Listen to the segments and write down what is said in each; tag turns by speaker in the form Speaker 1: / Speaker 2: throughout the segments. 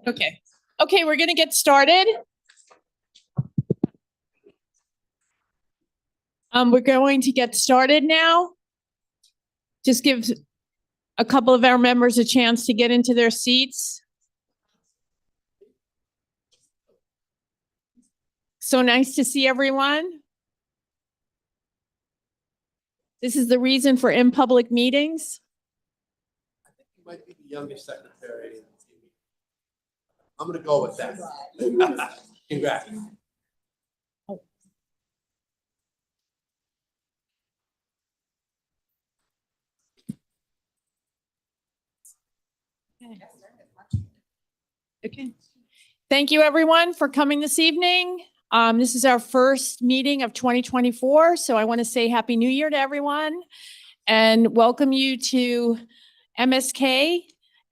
Speaker 1: Okay. Okay, we're going to get started. We're going to get started now. Just give a couple of our members a chance to get into their seats. So nice to see everyone. This is the reason for in-public meetings.
Speaker 2: I think you might be the youngest secretary. I'm going to go with that. Congrats.
Speaker 1: Okay. Thank you, everyone, for coming this evening. This is our first meeting of 2024, so I want to say Happy New Year to everyone and welcome you to MSK.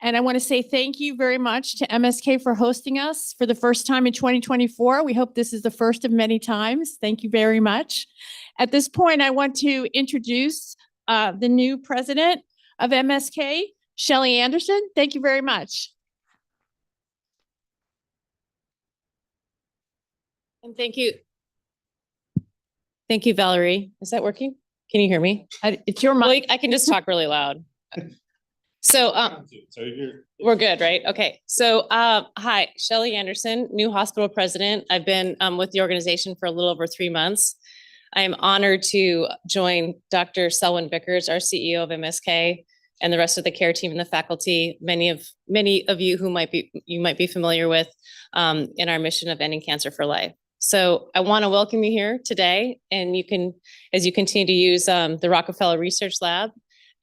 Speaker 1: And I want to say thank you very much to MSK for hosting us for the first time in 2024. We hope this is the first of many times. Thank you very much. At this point, I want to introduce the new president of MSK, Shelley Anderson. Thank you very much.
Speaker 3: And thank you. Thank you, Valerie. Is that working? Can you hear me?
Speaker 1: It's your mic.
Speaker 3: I can just talk really loud. So we're good, right? Okay. So hi, Shelley Anderson, new hospital president. I've been with the organization for a little over 3 months. I am honored to join Dr. Selwyn Vickers, our CEO of MSK, and the rest of the care team and the faculty, many of you who might be familiar with in our mission of ending cancer for life. So I want to welcome you here today, and you can, as you continue to use the Rockefeller Research Lab.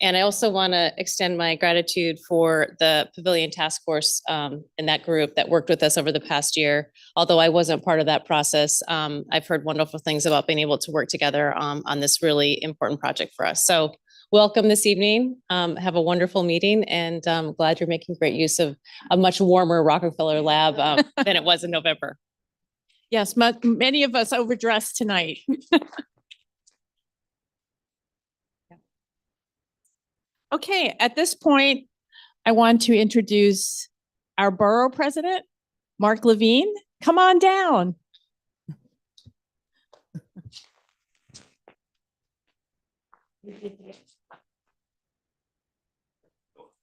Speaker 3: And I also want to extend my gratitude for the Pavilion Task Force and that group that worked with us over the past year. Although I wasn't part of that process, I've heard wonderful things about being able to work together on this really important project for us. So welcome this evening. Have a wonderful meeting, and I'm glad you're making great use of a much warmer Rockefeller Lab than it was in November.
Speaker 1: Yes, many of us overdressed tonight. Okay, at this point, I want to introduce our borough president, Mark Levine. Come on down.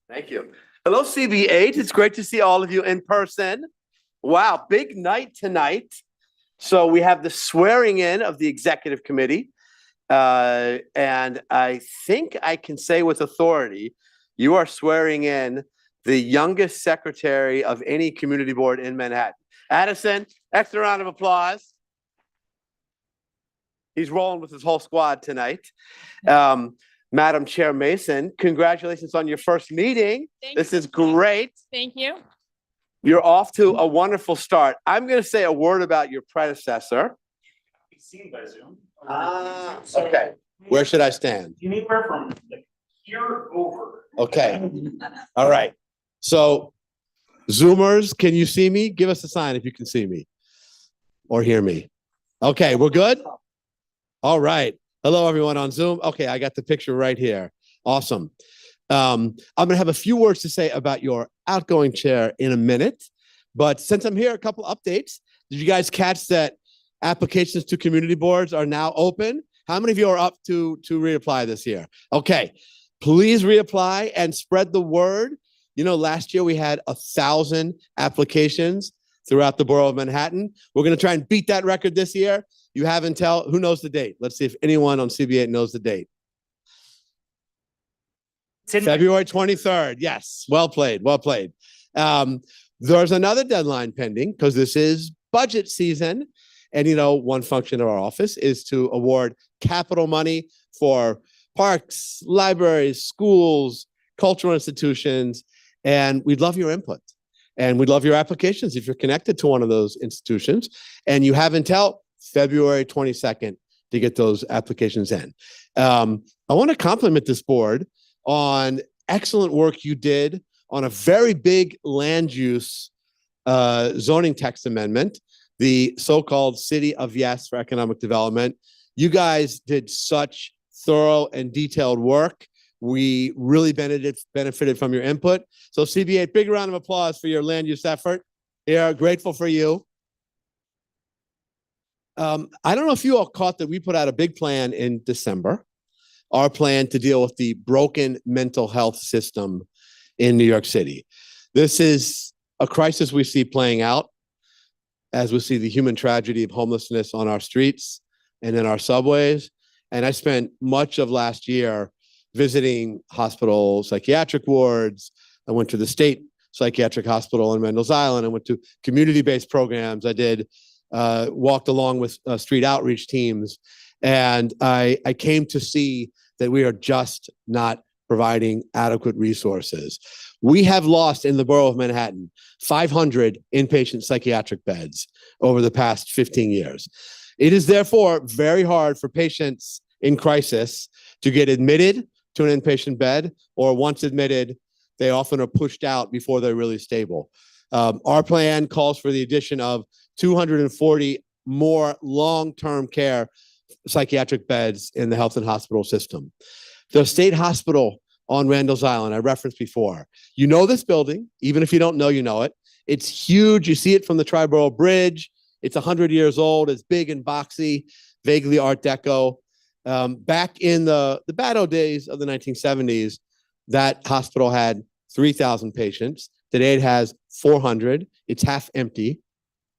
Speaker 2: Thank you. Hello, CB8. It's great to see all of you in person. Wow, big night tonight. So we have the swearing in of the executive committee. And I think I can say with authority, you are swearing in the youngest secretary of any community board in Manhattan. Addison, extra round of applause. He's rolling with his whole squad tonight. Madam Chair Mason, congratulations on your first meeting. This is great.
Speaker 1: Thank you.
Speaker 2: You're off to a wonderful start. I'm going to say a word about your predecessor.
Speaker 4: Be seen by Zoom.
Speaker 2: Okay. Where should I stand?
Speaker 4: Anywhere from like here over.
Speaker 2: Okay. All right. So, Zoomers, can you see me? Give us a sign if you can see me or hear me. Okay, we're good? All right. Hello, everyone on Zoom. Okay, I got the picture right here. Awesome. I'm going to have a few words to say about your outgoing chair in a minute. But since I'm here, a couple updates. Did you guys catch that applications to community boards are now open? How many of you are up to reapply this year? Okay. Please reapply and spread the word. You know, last year we had 1,000 applications throughout the borough of Manhattan. We're going to try and beat that record this year. You have until, who knows the date? Let's see if anyone on CB8 knows the date. February 23rd. Yes. Well played. Well played. There's another deadline pending because this is budget season. And, you know, one function of our office is to award capital money for parks, libraries, schools, cultural institutions. And we'd love your input. And we'd love your applications if you're connected to one of those institutions. And you have until February 22nd to get those applications in. I want to compliment this board on excellent work you did on a very big land use zoning text amendment, the so-called City of Yes for Economic Development. You guys did such thorough and detailed work. We really benefited from your input. So CB8, big round of applause for your land use effort. Yeah, grateful for you. I don't know if you all caught that we put out a big plan in December, our plan to deal with the broken mental health system in New York City. This is a crisis we see playing out as we see the human tragedy of homelessness on our streets and in our subways. And I spent much of last year visiting hospital psychiatric wards. I went to the state psychiatric hospital in Mendel's Island. I went to community-based programs. I did walked along with street outreach teams. And I came to see that we are just not providing adequate resources. We have lost in the borough of Manhattan 500 inpatient psychiatric beds over the past 15 years. It is therefore very hard for patients in crisis to get admitted to an inpatient bed, or once admitted, they often are pushed out before they're really stable. Our plan calls for the addition of 240 more long-term care psychiatric beds in the health and hospital system. The state hospital on Randall's Island, I referenced before. You know this building, even if you don't know, you know it. It's huge. You see it from the Triborough Bridge. It's 100 years old. It's big and boxy, vaguely Art Deco. Back in the bad old days of the 1970s, that hospital had 3,000 patients. Today it has 400. It's half empty.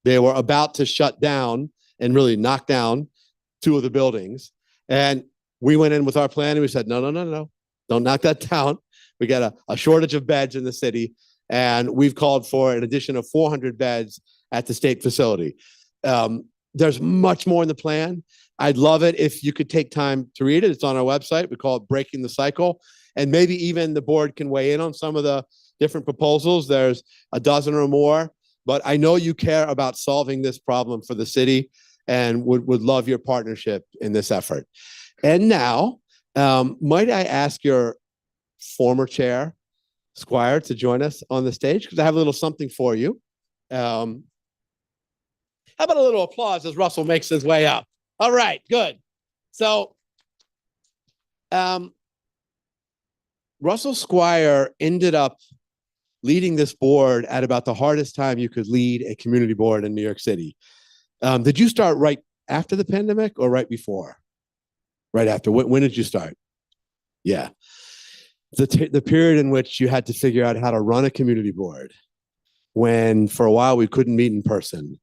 Speaker 2: They were about to shut down and really knock down 2 of the buildings. And we went in with our plan and we said, no. Don't knock that down. We got a shortage of beds in the city. And we've called for an addition of 400 beds at the state facility. There's much more in the plan. I'd love it if you could take time to read it. It's on our website. We call it Breaking the Cycle. And maybe even the board can weigh in on some of the different proposals. There's a dozen or more. But I know you care about solving this problem for the city and would love your partnership in this effort. And now, might I ask your former chair, Squire, to join us on the stage? Because I have a little something for you. How about a little applause as Russell makes his way up? All right, good. So, Russell Squire ended up leading this board at about the hardest time you could lead a community board in New York City. Did you start right after the pandemic or right before? Right after. When did you start? Yeah. The period in which you had to figure out how to run a community board, when for a while we couldn't meet in person.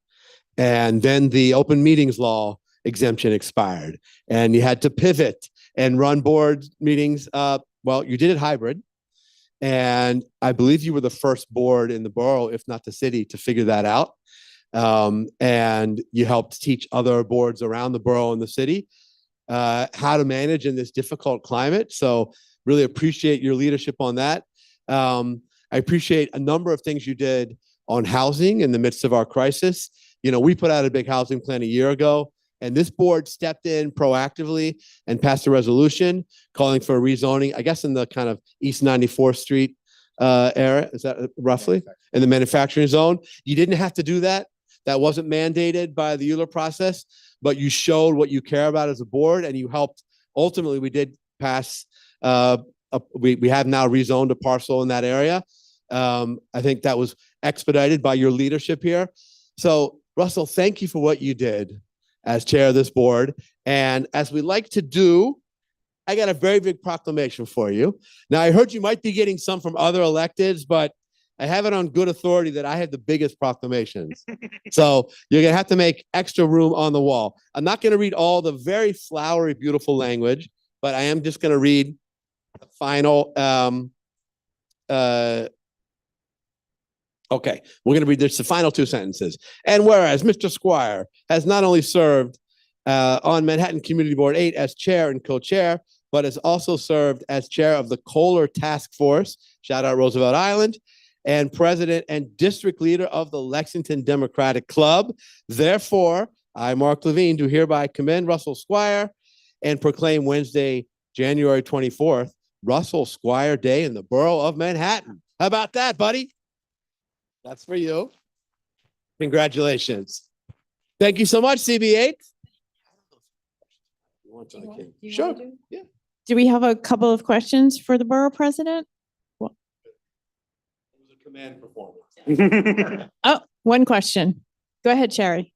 Speaker 2: And then the open meetings law exemption expired and you had to pivot and run board meetings. Well, you did it hybrid. And I believe you were the first board in the borough, if not the city, to figure that out. And you helped teach other boards around the borough and the city how to manage in this difficult climate. So really appreciate your leadership on that. I appreciate a number of things you did on housing in the midst of our crisis. You know, we put out a big housing plan a year ago, and this board stepped in proactively and passed a resolution calling for a rezoning, I guess in the kind of East 94th Street area, is that roughly? In the manufacturing zone. You didn't have to do that. That wasn't mandated by the Euler process, but you showed what you care about as a board, and you helped. Ultimately, we did pass. We have now rezoned a parcel in that area. I think that was expedited by your leadership here. So, Russell, thank you for what you did as chair of this board. And as we like to do, I got a very big proclamation for you. Now, I heard you might be getting some from other electeds, but I have it on good authority that I have the biggest proclamations. So you're going to have to make extra room on the wall. I'm not going to read all the very flowery, beautiful language, but I am just going to read the final. Okay, we're going to read the final two sentences. And whereas Mr. Squire has not only served on Manhattan Community Board 8 as chair and co-chair, but has also served as chair of the Kohler Task Force, shout out Roosevelt Island, and president and district leader of the Lexington Democratic Club. Therefore, I, Mark Levine, do hereby commend Russell Squire and proclaim Wednesday, January 24th, Russell Squire Day in the borough of Manhattan. How about that, buddy? That's for you. Congratulations. Thank you so much, CB8. Sure. Yeah.
Speaker 1: Do we have a couple of questions for the borough president?
Speaker 2: It was a command performance.
Speaker 1: Oh, one question. Go ahead, Sherry.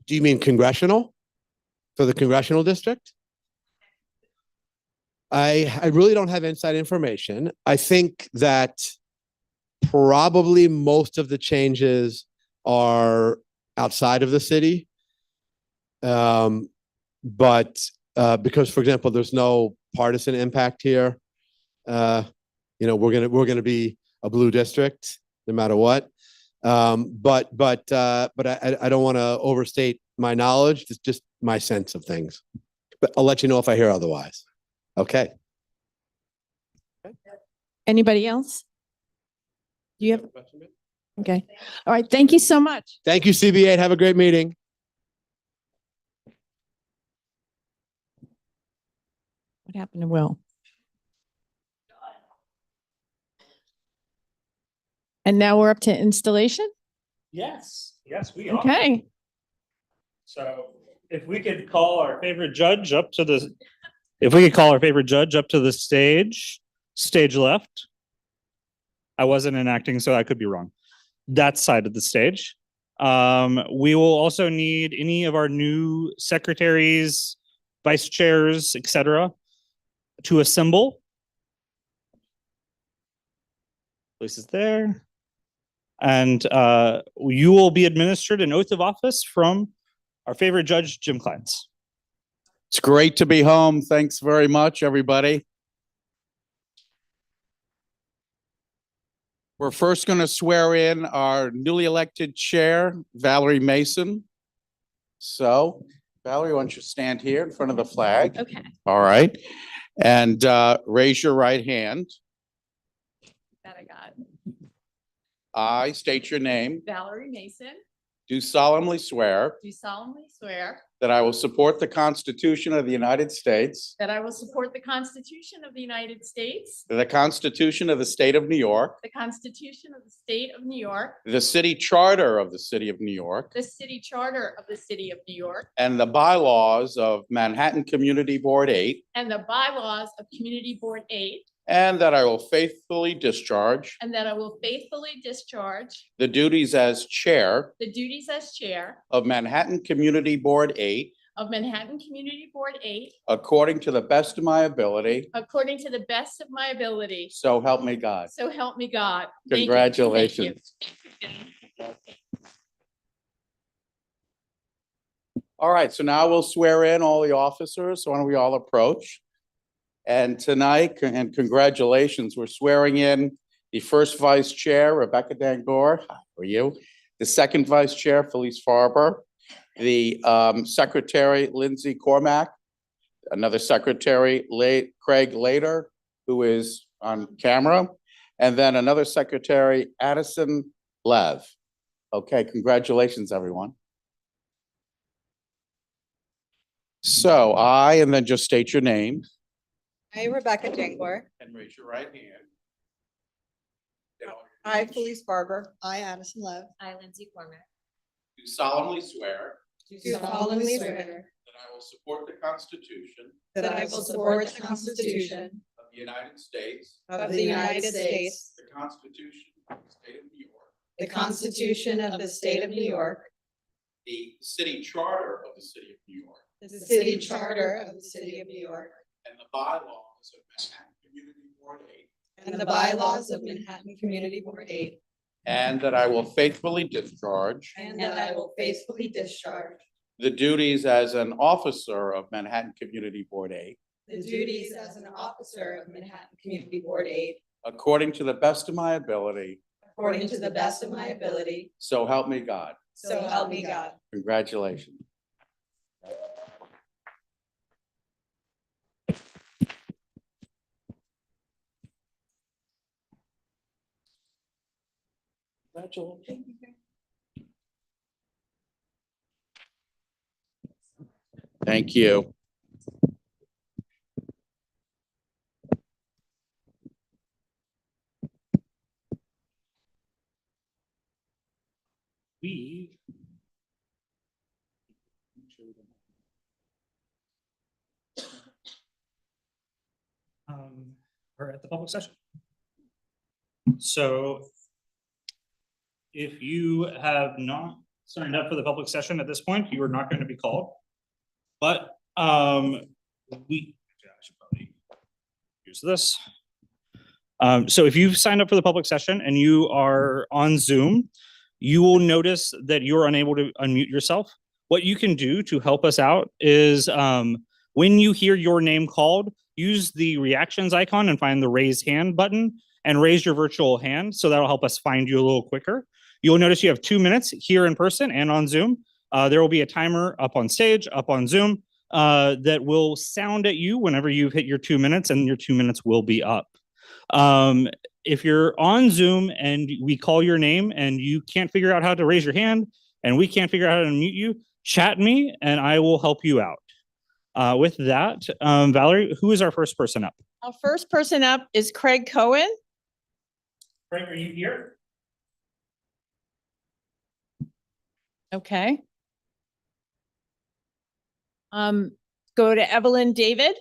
Speaker 2: Do you mean congressional? For the congressional district? I really don't have inside information. I think that probably most of the changes are outside of the city. But because, for example, there's no partisan impact here, we're gonna be a blue district no matter what. But I don't want to overstate my knowledge. It's just my sense of things. But I'll let you know if I hear otherwise. Okay.
Speaker 1: Anybody else? Do you have? Okay. All right. Thank you so much.
Speaker 2: Thank you, CB8. Have a great meeting.
Speaker 1: What happened to Will? And now we're up to installation?
Speaker 4: Yes, we are.
Speaker 1: Okay.
Speaker 4: So if we could call our favorite judge up to the stage left. I wasn't enacting, so I could be wrong. That side of the stage. We will also need any of our new secretaries, vice chairs, etc., to assemble. Places there. And you will be administered an oath of office from our favorite judge, Jim Kleins.
Speaker 5: It's great to be home. Thanks very much, everybody. We're first going to swear in our newly elected chair, Valerie Mason. So, Valerie, why don't you stand here in front of the flag?
Speaker 3: Okay.
Speaker 5: All right. And raise your right hand.
Speaker 1: That I got.
Speaker 5: I state your name.
Speaker 1: Valerie Mason,
Speaker 5: Do solemnly swear
Speaker 1: do solemnly swear
Speaker 5: that I will support the Constitution of the United States,
Speaker 1: that I will support the Constitution of the United States,
Speaker 5: the Constitution of the State of New York,
Speaker 1: the Constitution of the State of New York,
Speaker 5: the City Charter of the City of New York,
Speaker 1: the City Charter of the City of New York,
Speaker 5: and the bylaws of Manhattan Community Board 8,
Speaker 1: and the bylaws of Community Board 8,
Speaker 5: and that I will faithfully discharge
Speaker 1: and that I will faithfully discharge
Speaker 5: the duties as chair
Speaker 1: the duties as chair
Speaker 5: of Manhattan Community Board 8
Speaker 1: of Manhattan Community Board 8
Speaker 5: according to the best of my ability.
Speaker 1: according to the best of my ability.
Speaker 5: So help me God.
Speaker 1: So help me God. Thank you.
Speaker 5: Congratulations. All right, so now we'll swear in all the officers. So why don't we all approach? And tonight, and congratulations, we're swearing in the first vice chair, Rebecca Dangor. How are you? The second vice chair, Felice Farber. The secretary, Lindsay Cormack. Another secretary, Craig Lader, who is on camera. And then another secretary, Addison Lev. Okay, congratulations, everyone. So and then just state your name.
Speaker 6: I, Rebecca Dangor,
Speaker 5: And raise your right hand.
Speaker 6: I, Felice Barber,
Speaker 7: I, Addison Love,
Speaker 3: I, Lindsay Cormack.
Speaker 5: Do solemnly swear
Speaker 6: do
Speaker 7: do solemnly swear
Speaker 5: that I will support the Constitution
Speaker 6: that I will support the Constitution
Speaker 5: of the United States,
Speaker 6: of the United States,
Speaker 5: the Constitution of the State of New York,
Speaker 6: the Constitution of the State of New York,
Speaker 5: the City Charter of the City of New York,
Speaker 6: the City Charter of the City of New York,
Speaker 5: and the bylaws of Manhattan Community Board 8,
Speaker 6: and the bylaws of Manhattan Community Board 8,
Speaker 5: and that I will faithfully discharge
Speaker 6: and that I will faithfully discharge
Speaker 5: the duties as an officer of Manhattan Community Board 8
Speaker 6: the duties as an officer of Manhattan Community Board 8
Speaker 5: according to the best of my ability,
Speaker 6: according to the best of my ability,
Speaker 5: so help me God.
Speaker 6: so help me God.
Speaker 5: Congratulations. Congratulations. Thank you.
Speaker 4: We. Are at the public session. So if you have not signed up for the public session at this point, you are not going to be called. But I should probably use this. So if you've signed up for the public session and you are on Zoom, you will notice that you're unable to unmute yourself. What you can do to help us out is when you hear your name called, use the reactions icon and find the raise hand button and raise your virtual hand. So that'll help us find you a little quicker. You'll notice you have 2 minutes here in person and on Zoom. There will be a timer up on stage, up on Zoom, that will sound at you whenever you've hit your 2 minutes, and your 2 minutes will be up. If you're on Zoom and we call your name and you can't figure out how to raise your hand and we can't figure out how to unmute you, chat me and I will help you out. With that, Valerie, who is our first person up?
Speaker 1: Our first person up is Craig Cohen.
Speaker 4: Craig, are you here?
Speaker 1: Okay. Go to Evelyn David.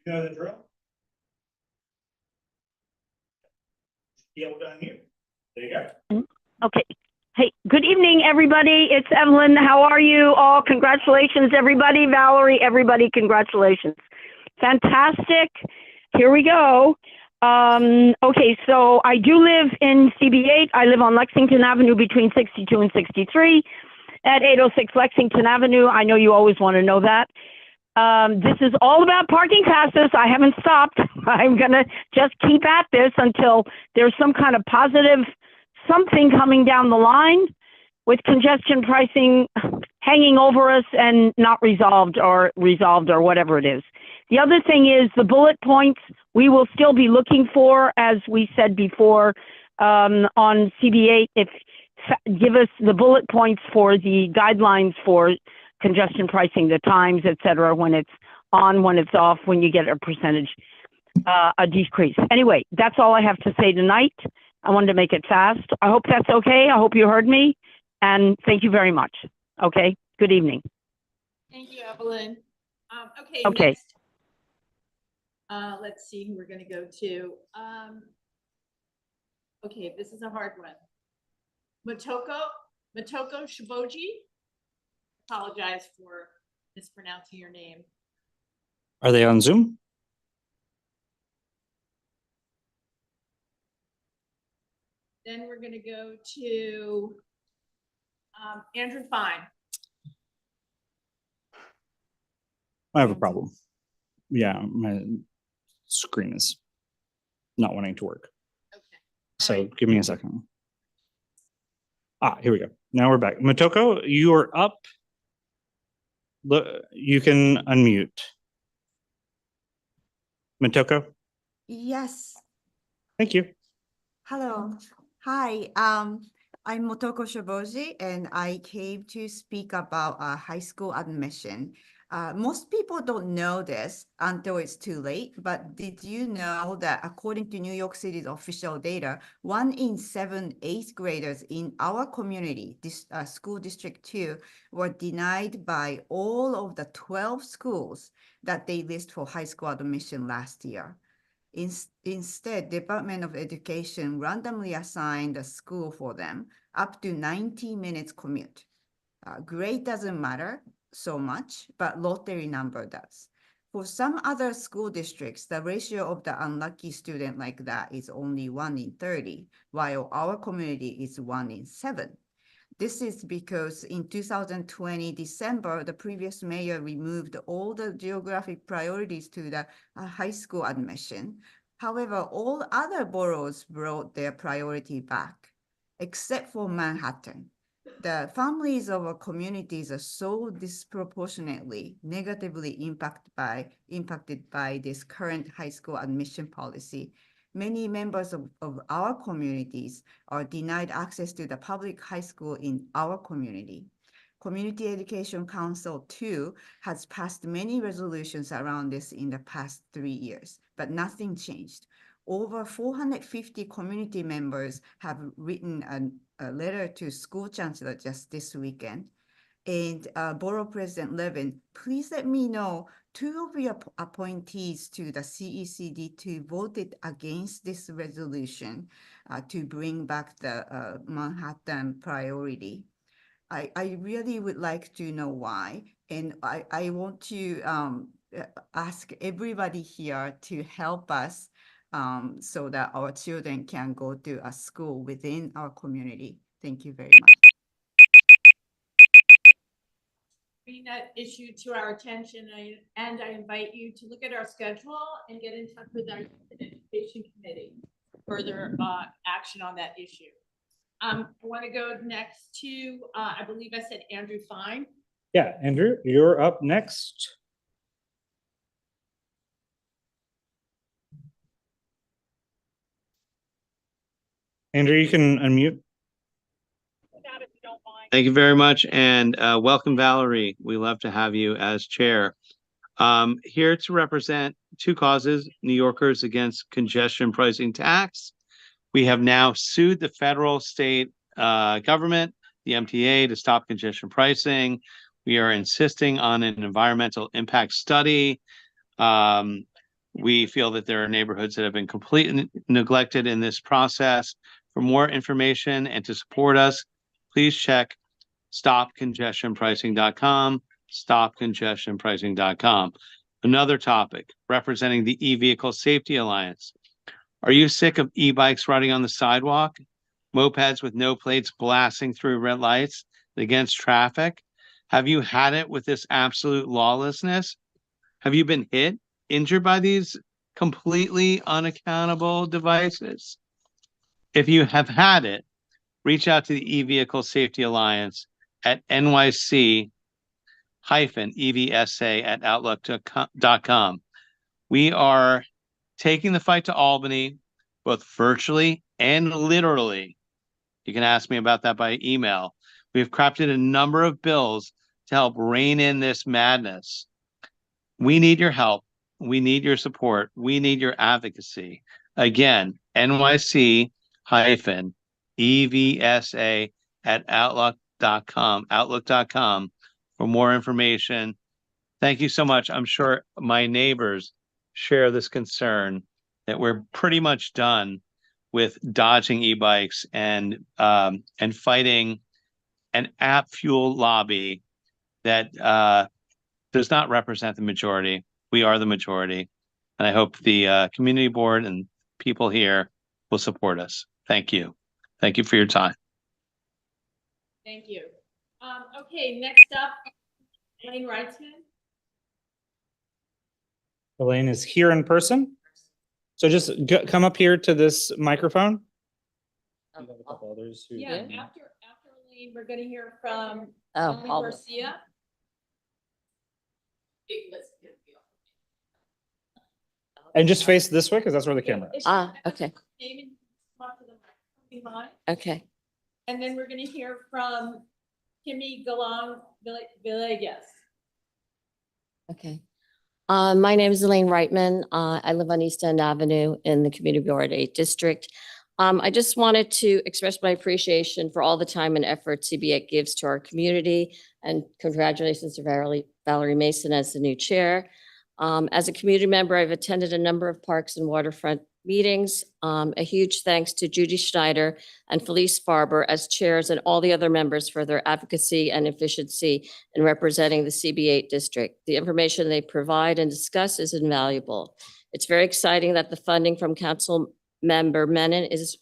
Speaker 4: You know the drill? Be able to unmute. There you go.
Speaker 8: Okay. Hey, good evening, everybody. It's Evelyn. How are you all? Congratulations, everybody. Valerie, everybody, congratulations. Fantastic. Here we go. Okay, so I do live in CB8. I live on Lexington Avenue between 62 and 63 at 806 Lexington Avenue. I know you always want to know that. This is all about parking passes. I haven't stopped. I'm going to just keep at this until there's some kind of positive something coming down the line with congestion pricing hanging over us and not resolved or whatever it is. The other thing is the bullet points we will still be looking for, as we said before, on CB8, give us the bullet points for the guidelines for congestion pricing, the times, et cetera, when it's on, when it's off, when you get a percentage, a decrease. Anyway, that's all I have to say tonight. I wanted to make it fast. I hope that's okay. I hope you heard me. And thank you very much. Okay. Good evening.
Speaker 1: Thank you, Evelyn. Okay.
Speaker 8: Okay.
Speaker 1: Next, let's see who we're going to go to. Okay, this is a hard one. Motoko Shiboji. Apologize for mispronouncing your name.
Speaker 4: Are they on Zoom?
Speaker 1: Then we're going to go to Andrew Fine.
Speaker 4: I have a problem. Yeah, my screen is not wanting to work.
Speaker 1: Okay.
Speaker 4: So give me a second. Here we go. Now we're back. Motoko, you are up. Look, you can unmute. Motoko,
Speaker 7: Yes.
Speaker 4: thank you.
Speaker 7: Hello. Hi. I'm Motoko Shoboji, and I came to speak about high school admission. Most people don't know this until it's too late, but did you know that according to New York City's official data, 1 in 7 eighth graders in our community, this school district 2, were denied by all of the 12 schools that they list for high school admission last year. Instead, Department of Education randomly assigned a school for them up to 90 minutes commute. Grade doesn't matter so much, but lottery number does. For some other school districts, the ratio of the unlucky student like that is only 1 in 30, while our community is 1 in 7. This is because in 2020 December, the previous mayor removed all the geographic priorities to the high school admission. However, all other boroughs brought their priority back, except for Manhattan. The families of our communities are so disproportionately negatively impacted by this current high school admission policy. Many members of our communities are denied access to the public high school in our community. Community Education Council 2 has passed many resolutions around this in the past 3 years, but nothing changed. Over 450 community members have written a letter to school chancellor just this weekend. And Borough President Levin, please let me know 2 of your appointees to the CECD2 voted against this resolution to bring back the Manhattan priority. I really would like to know why. And I want to ask everybody here to help us so that our children can go to a school within our community. Thank you very much.
Speaker 1: Bring that issue to our attention, and I invite you to look at our schedule and get in touch with our education committee for further action on that issue. I want to go next to, I believe I said Andrew Fine.
Speaker 4: Yeah, Andrew, you're up next. Andrew, you can unmute.
Speaker 9: Thank you very much, and welcome, Valerie. We love to have you as chair. Here to represent two causes: New Yorkers against congestion pricing tax. We have now sued the federal, state government, the MTA, to stop congestion pricing. We are insisting on an environmental impact study. We feel that there are neighborhoods that have been completely neglected in this process. For more information and to support us, please check stopcongestionpricing.com, stopcongestionpricing.com. Another topic, representing the E-Vehicle Safety Alliance. Are you sick of e-bikes riding on the sidewalk, mopeds with no plates blasting through red lights against traffic? Have you had it with this absolute lawlessness? Have you been hit, injured by these completely unaccountable devices? If you have had it, reach out to the E-Vehicle Safety Alliance at nyc-evsa@outlook.com. We are taking the fight to Albany, both virtually and literally. You can ask me about that by email. We've crafted a number of bills to help rein in this madness. We need your help. We need your support. We need your advocacy. Again, nyc-evsa@outlook.com for more information. Thank you so much. I'm sure my neighbors share this concern that we're pretty much done with dodging e-bikes and fighting an app fuel lobby that does not represent the majority. We are the majority. And I hope the community board and people here will support us. Thank you. Thank you for your time.
Speaker 1: Thank you. Okay, next up, Elaine Wrightsman.
Speaker 4: Elaine is here in person. So just come up here to this microphone. We have a couple others who-
Speaker 1: Yeah, after Elaine, we're gonna hear from
Speaker 3: Oh,
Speaker 1: Ellen
Speaker 3: all-
Speaker 1: Garcia.
Speaker 4: And just face this way because that's where the camera is.
Speaker 3: Ah, okay.
Speaker 1: Name and come up to the microphone behind.
Speaker 3: Okay.
Speaker 1: And then we're going to hear from Kimmy Galang Villegas.
Speaker 10: Okay. My name is Elaine Reitman. I live on East End Avenue in the Community Board 8 District. I just wanted to express my appreciation for all the time and effort CB8 gives to our community, and congratulations to Valerie Mason as the new chair. As a community member, I've attended a number of parks and waterfront meetings. A huge thanks to Judy Schneider and Felice Farber as chairs and all the other members for their advocacy and efficiency in representing the CB8 district. The information they provide and discuss is invaluable. It's very exciting that the funding from Council Member Menon is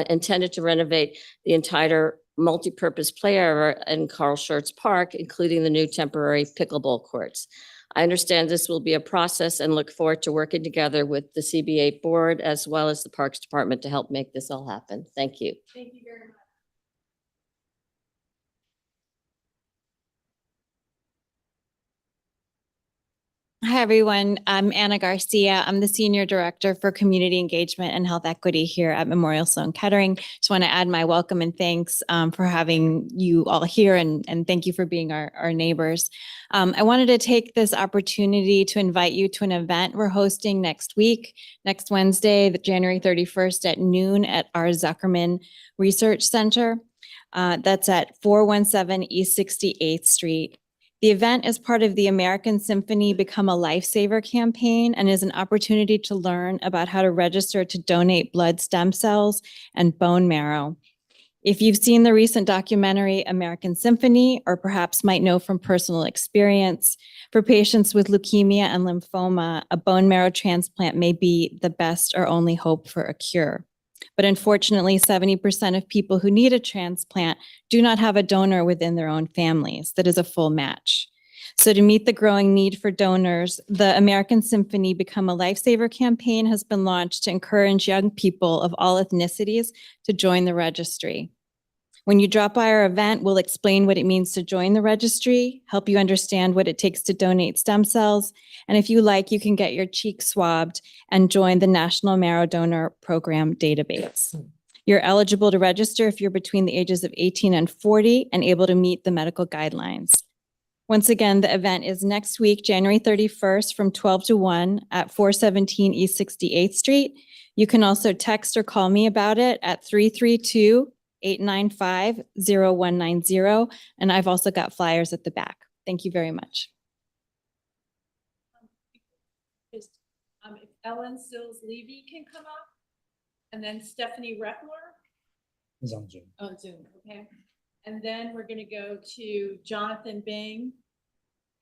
Speaker 10: intended to renovate the entire multi-purpose play area in Carl Schurz Park, including the new temporary pickleball courts. I understand this will be a process and look forward to working together with the CB8 board as well as the Parks Department to help make this all happen. Thank you.
Speaker 1: Thank you very much.
Speaker 11: Hi, everyone. I'm Anna Garcia. I'm the Senior Director for Community Engagement and Health Equity here at Memorial Sloan Kettering. Just want to add my welcome and thanks for having you all here, and thank you for being our neighbors. I wanted to take this opportunity to invite you to an event we're hosting next week, next Wednesday, January 31st at noon at our Zuckerman Research Center. That's at 417 East 68th Street. The event is part of the American Symphony Become a Lifesaver campaign and is an opportunity to learn about how to register to donate blood stem cells and bone marrow. If you've seen the recent documentary American Symphony, or perhaps might know from personal experience, for patients with leukemia and lymphoma, a bone marrow transplant may be the best or only hope for a cure. But unfortunately, 70% of people who need a transplant do not have a donor within their own families that is a full match. So to meet the growing need for donors, the American Symphony Become a Lifesaver campaign has been launched to encourage young people of all ethnicities to join the registry. When you drop by our event, we'll explain what it means to join the registry, help you understand what it takes to donate stem cells, and if you like, you can get your cheek swabbed and join the National Marrow Donor Program database. You're eligible to register if you're between the ages of 18 and 40 and able to meet the medical guidelines. Once again, the event is next week, January 31st from 12 to 1 at 417 East 68th Street. You can also text or call me about it at 332-895-0190. And I've also got flyers at the back. Thank you very much.
Speaker 1: If Ellen Sills Levy can come up, and then Stephanie Reckler.
Speaker 4: Is on Zoom.
Speaker 1: On Zoom, okay. And then we're going to go to Jonathan Bing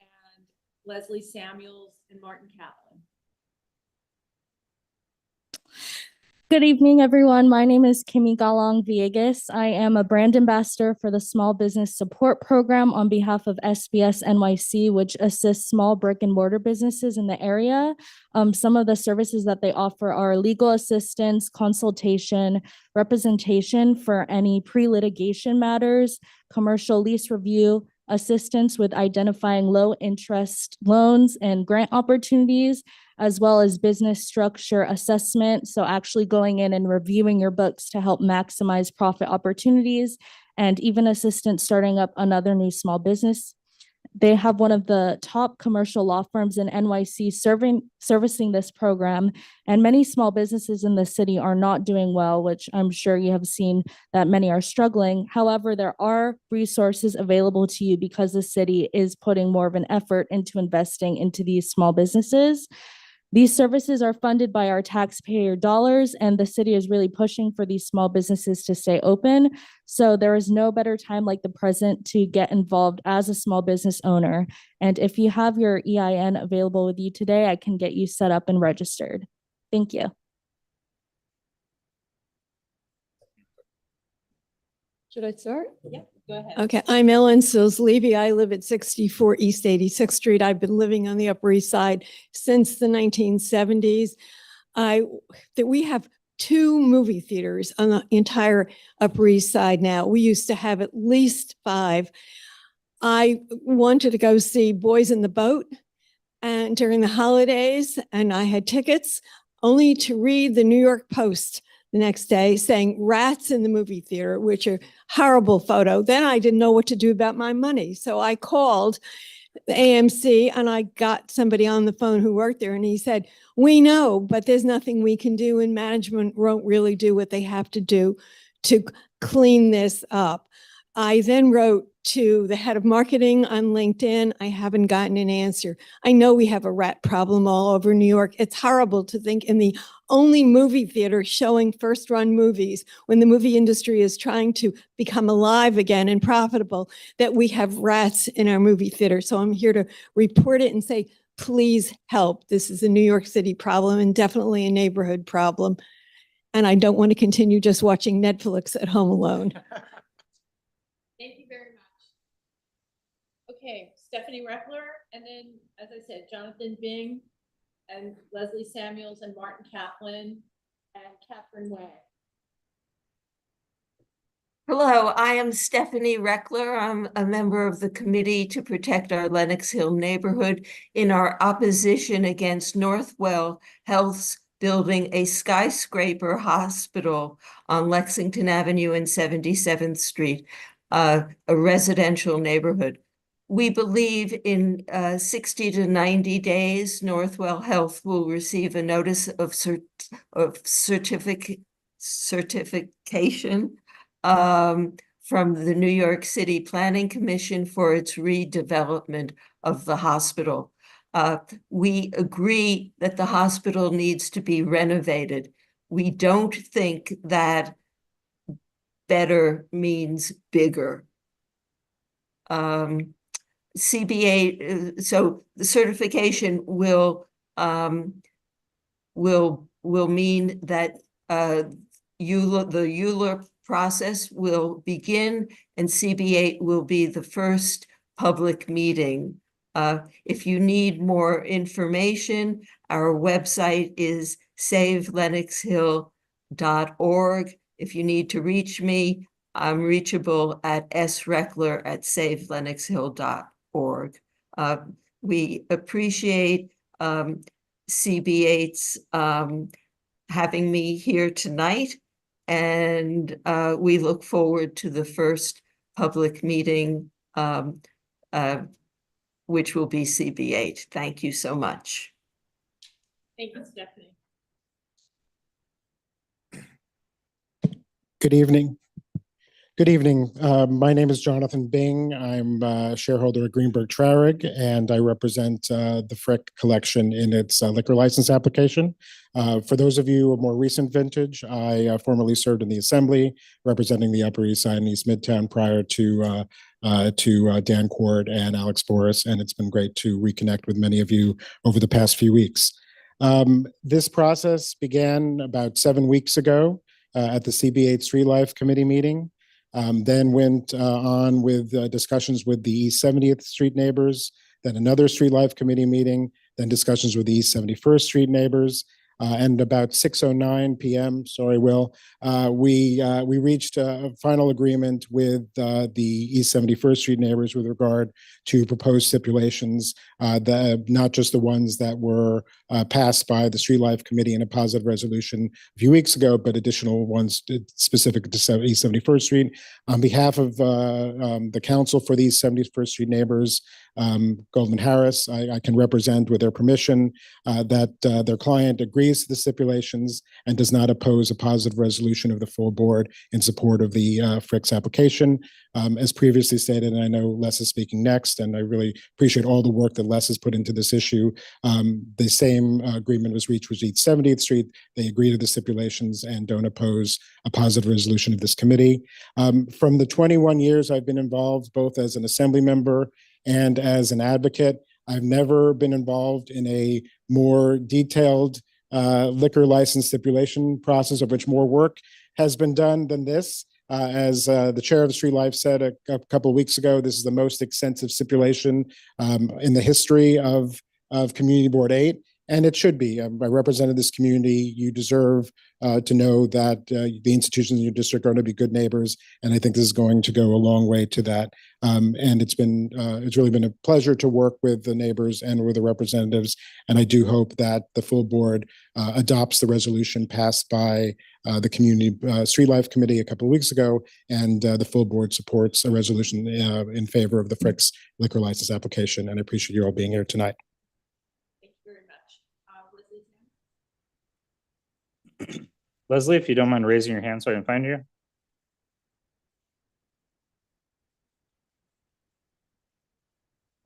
Speaker 1: and Leslie Samuels and Martin Kaplan.
Speaker 12: Good evening, everyone. My name is Kimmy Galang Villegas. I am a brand ambassador for the Small Business Support Program on behalf of SBS NYC, which assists small brick and mortar businesses in the area. Some of the services that they offer are legal assistance, consultation, representation for any pre-litigation matters, commercial lease review, assistance with identifying low interest loans and grant opportunities, as well as business structure assessment. So actually going in and reviewing your books to help maximize profit opportunities, and even assistance starting up another new small business. They have one of the top commercial law firms in NYC servicing this program, and many small businesses in the city are not doing well, which I'm sure you have seen that many are struggling. However, there are resources available to you because the city is putting more of an effort into investing into these small businesses. These services are funded by our taxpayer dollars, and the city is really pushing for these small businesses to stay open. So there is no better time like the present to get involved as a small business owner. And if you have your EIN available with you today, I can get you set up and registered. Thank you.
Speaker 6: Should I start?
Speaker 1: Yeah, go ahead.
Speaker 6: Okay, I'm Ellen Sills Levy. I live at 64 East 86th Street. I've been living on the Upper East Side since the 1970s. We have 2 movie theaters on the entire Upper East Side now. We used to have at least 5. I wanted to go see Boys in the Boat and during the holidays, and I had tickets only to read the New York Post the next day saying rats in the movie theater, which are horrible photo. Then I didn't know what to do about my money. So I called the AMC and I got somebody on the phone who worked there and he said, we know, but there's nothing we can do and management won't really do what they have to do to clean this up. I then wrote to the head of marketing on LinkedIn. I haven't gotten an answer. I know we have a rat problem all over New York. It's horrible to think in the only movie theater showing first-run movies when the movie industry is trying to become alive again and profitable, that we have rats in our movie theater. So I'm here to report it and say, please help. This is a New York City problem and definitely a neighborhood problem. And I don't want to continue just watching Netflix at home alone.
Speaker 1: Thank you very much. Okay, Stephanie Reckler, and then, as I said, Jonathan Bing, and Leslie Samuels, and Martin Kaplan, and Catherine Way.
Speaker 13: Hello, I am Stephanie Reckler. I'm a member of the Committee to Protect Our Lenox Hill Neighborhood in our opposition against Northwell Health's building a skyscraper hospital on Lexington Avenue and 77th Street, a residential neighborhood. We believe in 60 to 90 days, Northwell Health will receive a notice of certification from the New York City Planning Commission for its redevelopment of the hospital. We agree that the hospital needs to be renovated. We don't think that better means bigger. CB8, so the certification will mean that the EULA process will begin and CB8 will be the first public meeting. If you need more information, our website is savelenoxhill.org. If you need to reach me, I'm reachable at sreckler@savelenoxhill.org. We appreciate CB8's having me here tonight, and we look forward to the first public meeting, which will be CB8. Thank you so much.
Speaker 1: Thank you, Stephanie.
Speaker 14: Good evening. Good evening. My name is Jonathan Bing. I'm a shareholder at Greenberg Traurig, and I represent the Frick Collection in its liquor license application. For those of you of more recent vintage, I formerly served in the Assembly, representing the Upper East Side and East Midtown prior to Dan Cord and Alex Boris, and it's been great to reconnect with many of you over the past few weeks. This process began about 7 weeks ago at the CB8 Street Life Committee meeting. Then went on with discussions with the East 70th Street neighbors, then another Street Life Committee meeting, then discussions with the East 71st Street neighbors, and about 6:09 p.m., sorry, Will, we reached a final agreement with the East 71st Street neighbors with regard to proposed stipulations, not just the ones that were passed by the Street Life Committee in a positive resolution a few weeks ago, but additional ones specific to East 71st Street. On behalf of the council for the East 71st Street neighbors, Goldman Harris, I can represent with their permission that their client agrees to the stipulations and does not oppose a positive resolution of the full board in support of the Frick's application. As previously stated, and I know Les is speaking next, and I really appreciate all the work that Les has put into this issue. The same agreement was reached with East 70th Street. They agree to the stipulations and don't oppose a positive resolution of this committee. From the 21 years I've been involved, both as an assembly member and as an advocate, I've never been involved in a more detailed liquor license stipulation process of which more work has been done than this. As the chair of the Street Life said a couple of weeks ago, this is the most extensive stipulation in the history of Community Board 8. And it should be. I represented this community. You deserve to know that the institutions in your district are going to be good neighbors, and I think this is going to go a long way to that. And it's really been a pleasure to work with the neighbors and with the representatives. And I do hope that the full board adopts the resolution passed by the Community Street Life Committee a couple of weeks ago, and the full board supports a resolution in favor of the Frick's liquor license application. And I appreciate you all being here tonight.
Speaker 1: Thank you very much.
Speaker 4: Leslie, if you don't mind raising your hand so I can find you.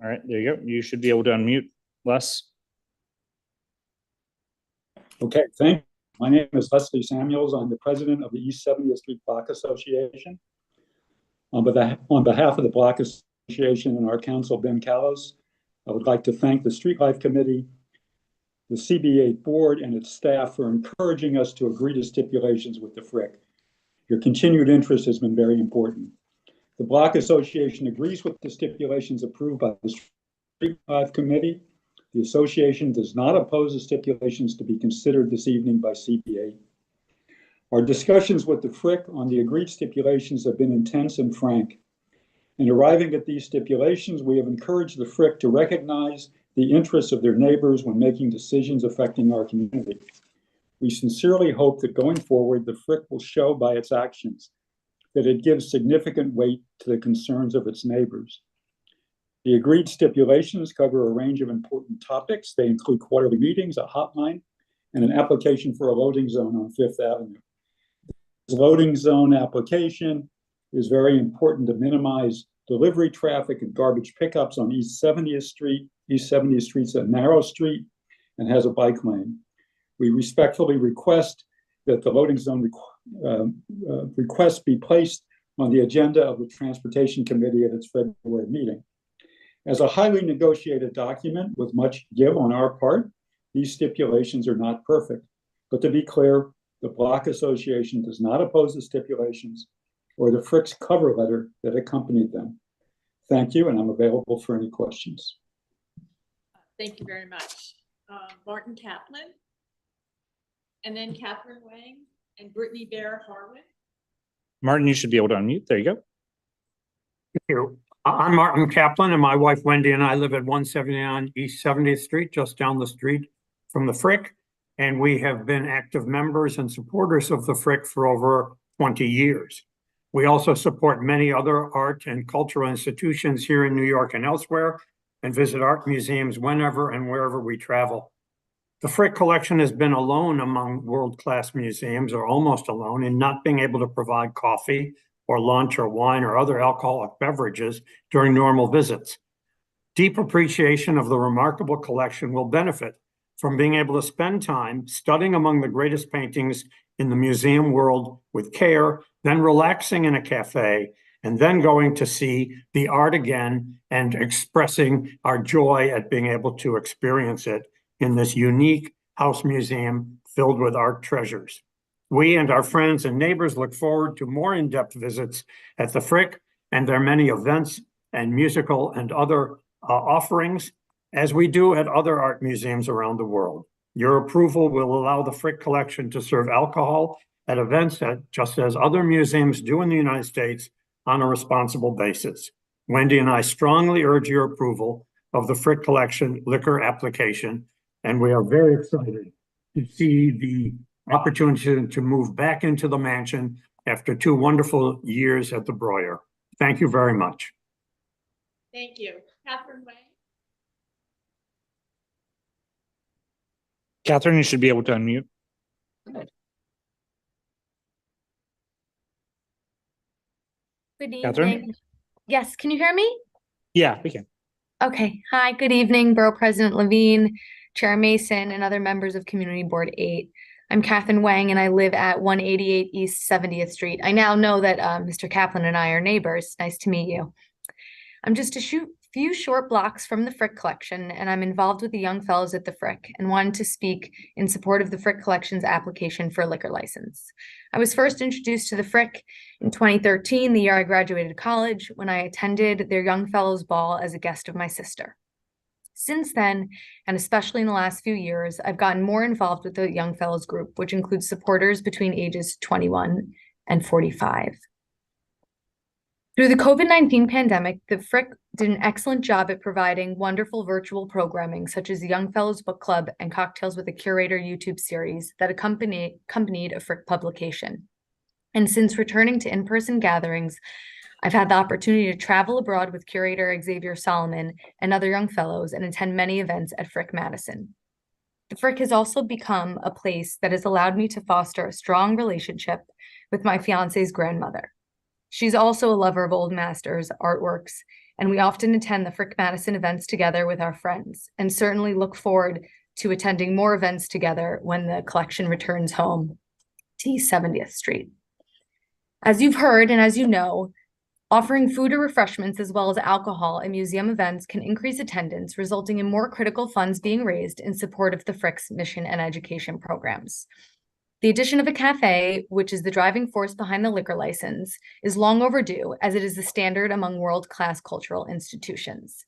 Speaker 4: All right, there you go. You should be able to unmute, Les.
Speaker 15: Okay, thank you. My name is Leslie Samuels. I'm the president of the East 70th Street Block Association. On behalf of the Block Association and our council, Ben Callos, I would like to thank the Street Life Committee, the CB8 board, and its staff for encouraging us to agree to stipulations with the Frick. Your continued interest has been very important. The Block Association agrees with the stipulations approved by the Street Life Committee. The association does not oppose the stipulations to be considered this evening by CB8. Our discussions with the Frick on the agreed stipulations have been intense and frank. In arriving at these stipulations, we have encouraged the Frick to recognize the interests of their neighbors when making decisions affecting our community. We sincerely hope that going forward, the Frick will show by its actions that it gives significant weight to the concerns of its neighbors. The agreed stipulations cover a range of important topics. They include quarterly meetings, a hotline, and an application for a loading zone on Fifth Avenue. This loading zone application is very important to minimize delivery traffic and garbage pickups on East 70th Street. East 70th Street's a narrow street and has a bike lane. We respectfully request that the loading zone request be placed on the agenda of the Transportation Committee at its February meeting. As a highly negotiated document with much give on our part, these stipulations are not perfect. But to be clear, the Block Association does not oppose the stipulations or the Frick's cover letter that accompanied them. Thank you, and I'm available for any questions.
Speaker 1: Thank you very much. Martin Kaplan, and then Catherine Wang and Brittany Bear Harwin.
Speaker 4: Martin, you should be able to unmute. There you go.
Speaker 16: Thank you. I'm Martin Kaplan, and my wife Wendy and I live at 179 East 70th Street, just down the street from the Frick. And we have been active members and supporters of the Frick for over 20 years. We also support many other art and cultural institutions here in New York and elsewhere, and visit art museums whenever and wherever we travel. The Frick collection has been alone among world-class museums, or almost alone, in not being able to provide coffee or lunch or wine or other alcoholic beverages during normal visits. Deep appreciation of the remarkable collection will benefit from being able to spend time studying among the greatest paintings in the museum world with care, then relaxing in a cafe, and then going to see the art again and expressing our joy at being able to experience it in this unique house museum filled with art treasures. We and our friends and neighbors look forward to more in-depth visits at the Frick and their many events and musical and other offerings, as we do at other art museums around the world. Your approval will allow the Frick collection to serve alcohol at events that, just as other museums do in the United States, on a responsible basis. Wendy and I strongly urge your approval of the Frick collection liquor application, and we are very excited to see the opportunity to move back into the mansion after 2 wonderful years at the Breuer. Thank you very much.
Speaker 1: Thank you. Catherine Wang.
Speaker 4: Catherine, you should be able to unmute.
Speaker 17: Good
Speaker 4: Catherine?
Speaker 17: evening. Yes, can you hear me?
Speaker 4: Yeah, we can.
Speaker 17: Okay. Hi, good evening, Borough President Levine, Chair Mason, and other members of Community Board 8. I'm Catherine Wang, and I live at 188 East 70th Street. I now know that Mr. Kaplan and I are neighbors. Nice to meet you. I'm just a few short blocks from the Frick collection, and I'm involved with the young fellows at the Frick and wanted to speak in support of the Frick collection's application for a liquor license. I was first introduced to the Frick in 2013, the year I graduated college, when I attended their Young Fellows Ball as a guest of my sister. Since then, and especially in the last few years, I've gotten more involved with the Young Fellows group, which includes supporters between ages 21 and 45. Through the COVID-19 pandemic, the Frick did an excellent job at providing wonderful virtual programming, such as the Young Fellows Book Club and Cocktails with a Curator YouTube series that accompanied a Frick publication. And since returning to in-person gatherings, I've had the opportunity to travel abroad with curator Xavier Solomon and other young fellows and attend many events at Frick Madison. The Frick has also become a place that has allowed me to foster a strong relationship with my fiance's grandmother. She's also a lover of old masters, artworks, and we often attend the Frick Madison events together with our friends, and certainly look forward to attending more events together when the collection returns home to East 70th Street. As you've heard and as you know, offering food or refreshments as well as alcohol at museum events can increase attendance, resulting in more critical funds being raised in support of the Frick's mission and education programs. The addition of a cafe, which is the driving force behind the liquor license, is long overdue, as it is the standard among world-class cultural institutions.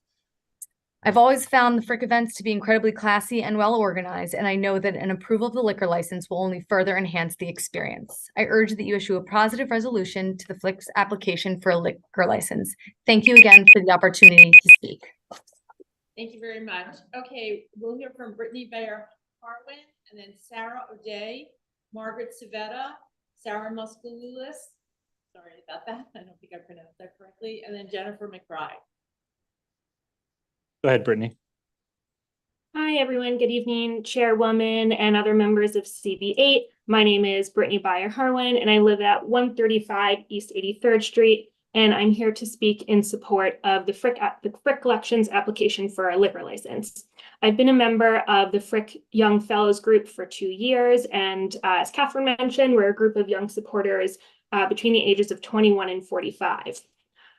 Speaker 17: I've always found the Frick events to be incredibly classy and well-organized, and I know that an approval of the liquor license will only further enhance the experience. I urge that you issue a positive resolution to the Frick's application for a liquor license. Thank you again for the opportunity to speak.
Speaker 1: Thank you very much. Okay, we'll hear from Brittany Bayer-Harwin, and then Sarah O'Day, Margaret Savetta, Sarah Muscalulis. Sorry about that. I don't think I pronounced that correctly. And then Jennifer McBride.
Speaker 4: Go ahead, Brittany.
Speaker 18: Hi, everyone. Good evening, Chairwoman and other members of CB8. My name is Brittany Bayer-Harwin, and I live at 135 East 83rd Street, and I'm here to speak in support of the Frick Collections application for a liquor license. I've been a member of the Frick Young Fellows group for 2 years, and as Catherine mentioned, we're a group of young supporters between the ages of 21 and 45.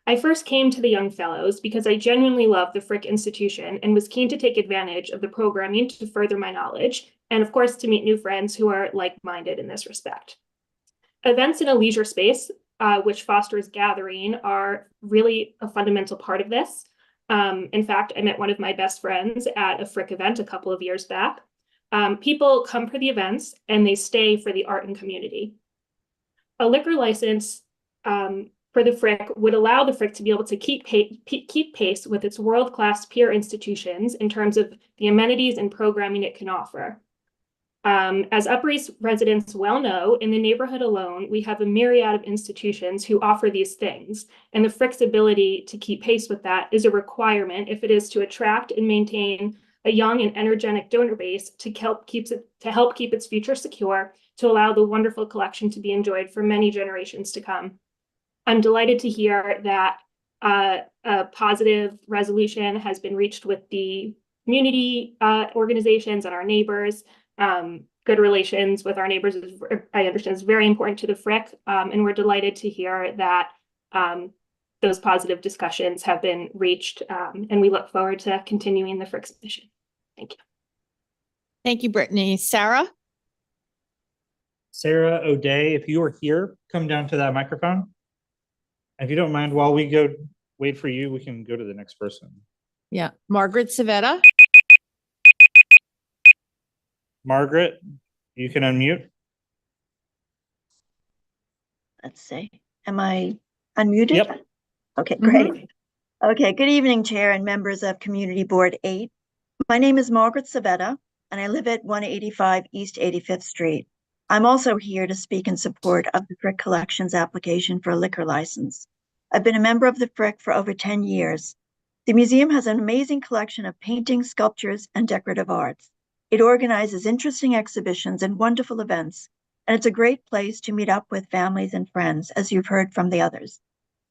Speaker 18: I first came to the Young Fellows because I genuinely love the Frick institution and was keen to take advantage of the programming to further my knowledge, and of course to meet new friends who are like-minded in this respect. Events in a leisure space, which fosters gathering, are really a fundamental part of this. In fact, I met one of my best friends at a Frick event a couple of years back. People come for the events and they stay for the art and community. A liquor license for the Frick would allow the Frick to be able to keep pace with its world-class peer institutions in terms of the amenities and programming it can offer. As Upper East residents well know, in the neighborhood alone, we have a myriad of institutions who offer these things, and the Frick's ability to keep pace with that is a requirement if it is to attract and maintain a young and energetic donor base to help keep its future secure, to allow the wonderful collection to be enjoyed for many generations to come. I'm delighted to hear that a positive resolution has been reached with the community organizations and our neighbors. Good relations with our neighbors, I understand, is very important to the Frick, and we're delighted to hear that those positive discussions have been reached, and we look forward to continuing the Frick's mission. Thank you.
Speaker 1: Thank you, Brittany. Sarah?
Speaker 4: Sarah O'Day, if you are here, come down to that microphone. If you don't mind, while we go wait for you, we can go to the next person.
Speaker 1: Yeah, Margaret Savetta.
Speaker 4: Margaret, you can unmute.
Speaker 19: Let's see. Am I unmuted?
Speaker 4: Yep.
Speaker 19: Okay, great. Okay, good evening, Chair and members of Community Board 8. My name is Margaret Savetta, and I live at 185 East 85th Street. I'm also here to speak in support of the Frick Collections application for a liquor license. I've been a member of the Frick for over 10 years. The museum has an amazing collection of paintings, sculptures, and decorative arts. It organizes interesting exhibitions and wonderful events, and it's a great place to meet up with families and friends, as you've heard from the others.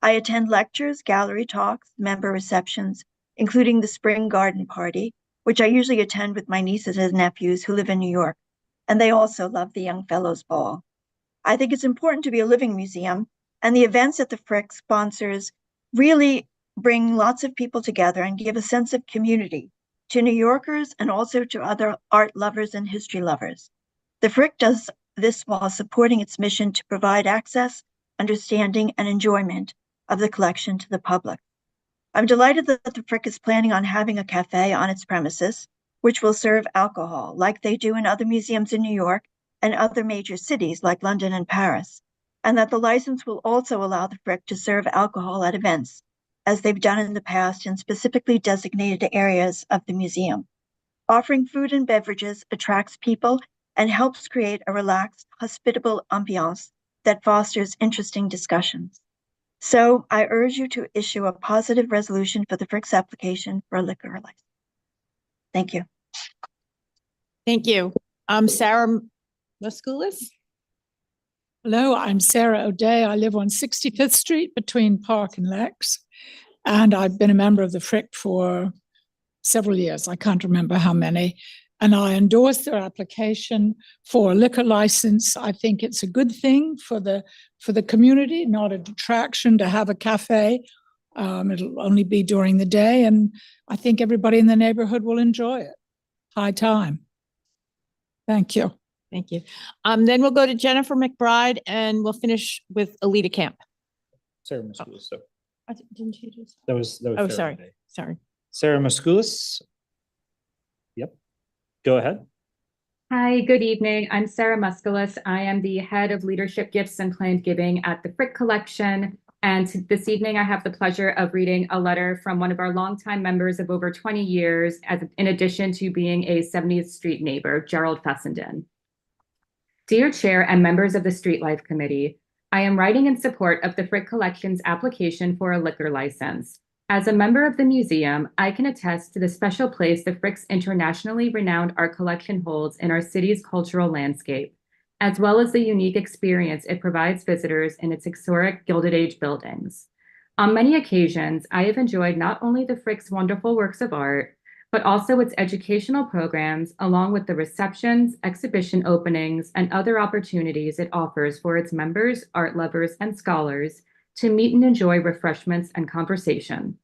Speaker 19: I attend lectures, gallery talks, member receptions, including the Spring Garden Party, which I usually attend with my nieces and nephews who live in New York, and they also love the Young Fellows Ball. I think it's important to be a living museum, and the events that the Frick sponsors really bring lots of people together and give a sense of community to New Yorkers and also to other art lovers and history lovers. The Frick does this while supporting its mission to provide access, understanding, and enjoyment of the collection to the public. I'm delighted that the Frick is planning on having a cafe on its premises, which will serve alcohol like they do in other museums in New York and other major cities like London and Paris, and that the license will also allow the Frick to serve alcohol at events, as they've done in the past in specifically designated areas of the museum. Offering food and beverages attracts people and helps create a relaxed, hospitable ambiance that fosters interesting discussions. So I urge you to issue a positive resolution for the Frick's application for a liquor license. Thank you.
Speaker 1: Thank you. Sarah Masculis?
Speaker 20: Hello, I'm Sarah O'Day. I live on 65th Street between Park and Lex. And I've been a member of the Frick for several years. I can't remember how many. And I endorse their application for a liquor license. I think it's a good thing for the community, not a detraction to have a cafe. It'll only be during the day, and I think everybody in the neighborhood will enjoy it. High time. Thank you.
Speaker 1: Thank you. Then we'll go to Jennifer McBride, and we'll finish with Alita Camp.
Speaker 4: Sarah Masculis. So
Speaker 1: Didn't you just?
Speaker 4: that was
Speaker 1: Oh,
Speaker 4: Sarah
Speaker 1: sorry.
Speaker 4: today.
Speaker 1: Sorry.
Speaker 4: Sarah Masculis. Yep. Go ahead.
Speaker 21: Hi, good evening. I'm Sarah Musculus. I am the head of leadership gifts and planned giving at the Frick Collection. And this evening, I have the pleasure of reading a letter from one of our longtime members of over 20 years, in addition to being a 70th Street neighbor, Gerald Fessenden. Dear Chair and members of the Street Life Committee, I am writing in support of the Frick Collection's application for a liquor license. As a member of the museum, I can attest to the special place the Frick's internationally renowned art collection holds in our city's cultural landscape, as well as the unique experience it provides visitors in its historic Gilded Age buildings. On many occasions, I have enjoyed not only the Frick's wonderful works of art, but also its educational programs, along with the receptions, exhibition openings, and other opportunities it offers for its members, art lovers, and scholars to meet and enjoy refreshments and conversation.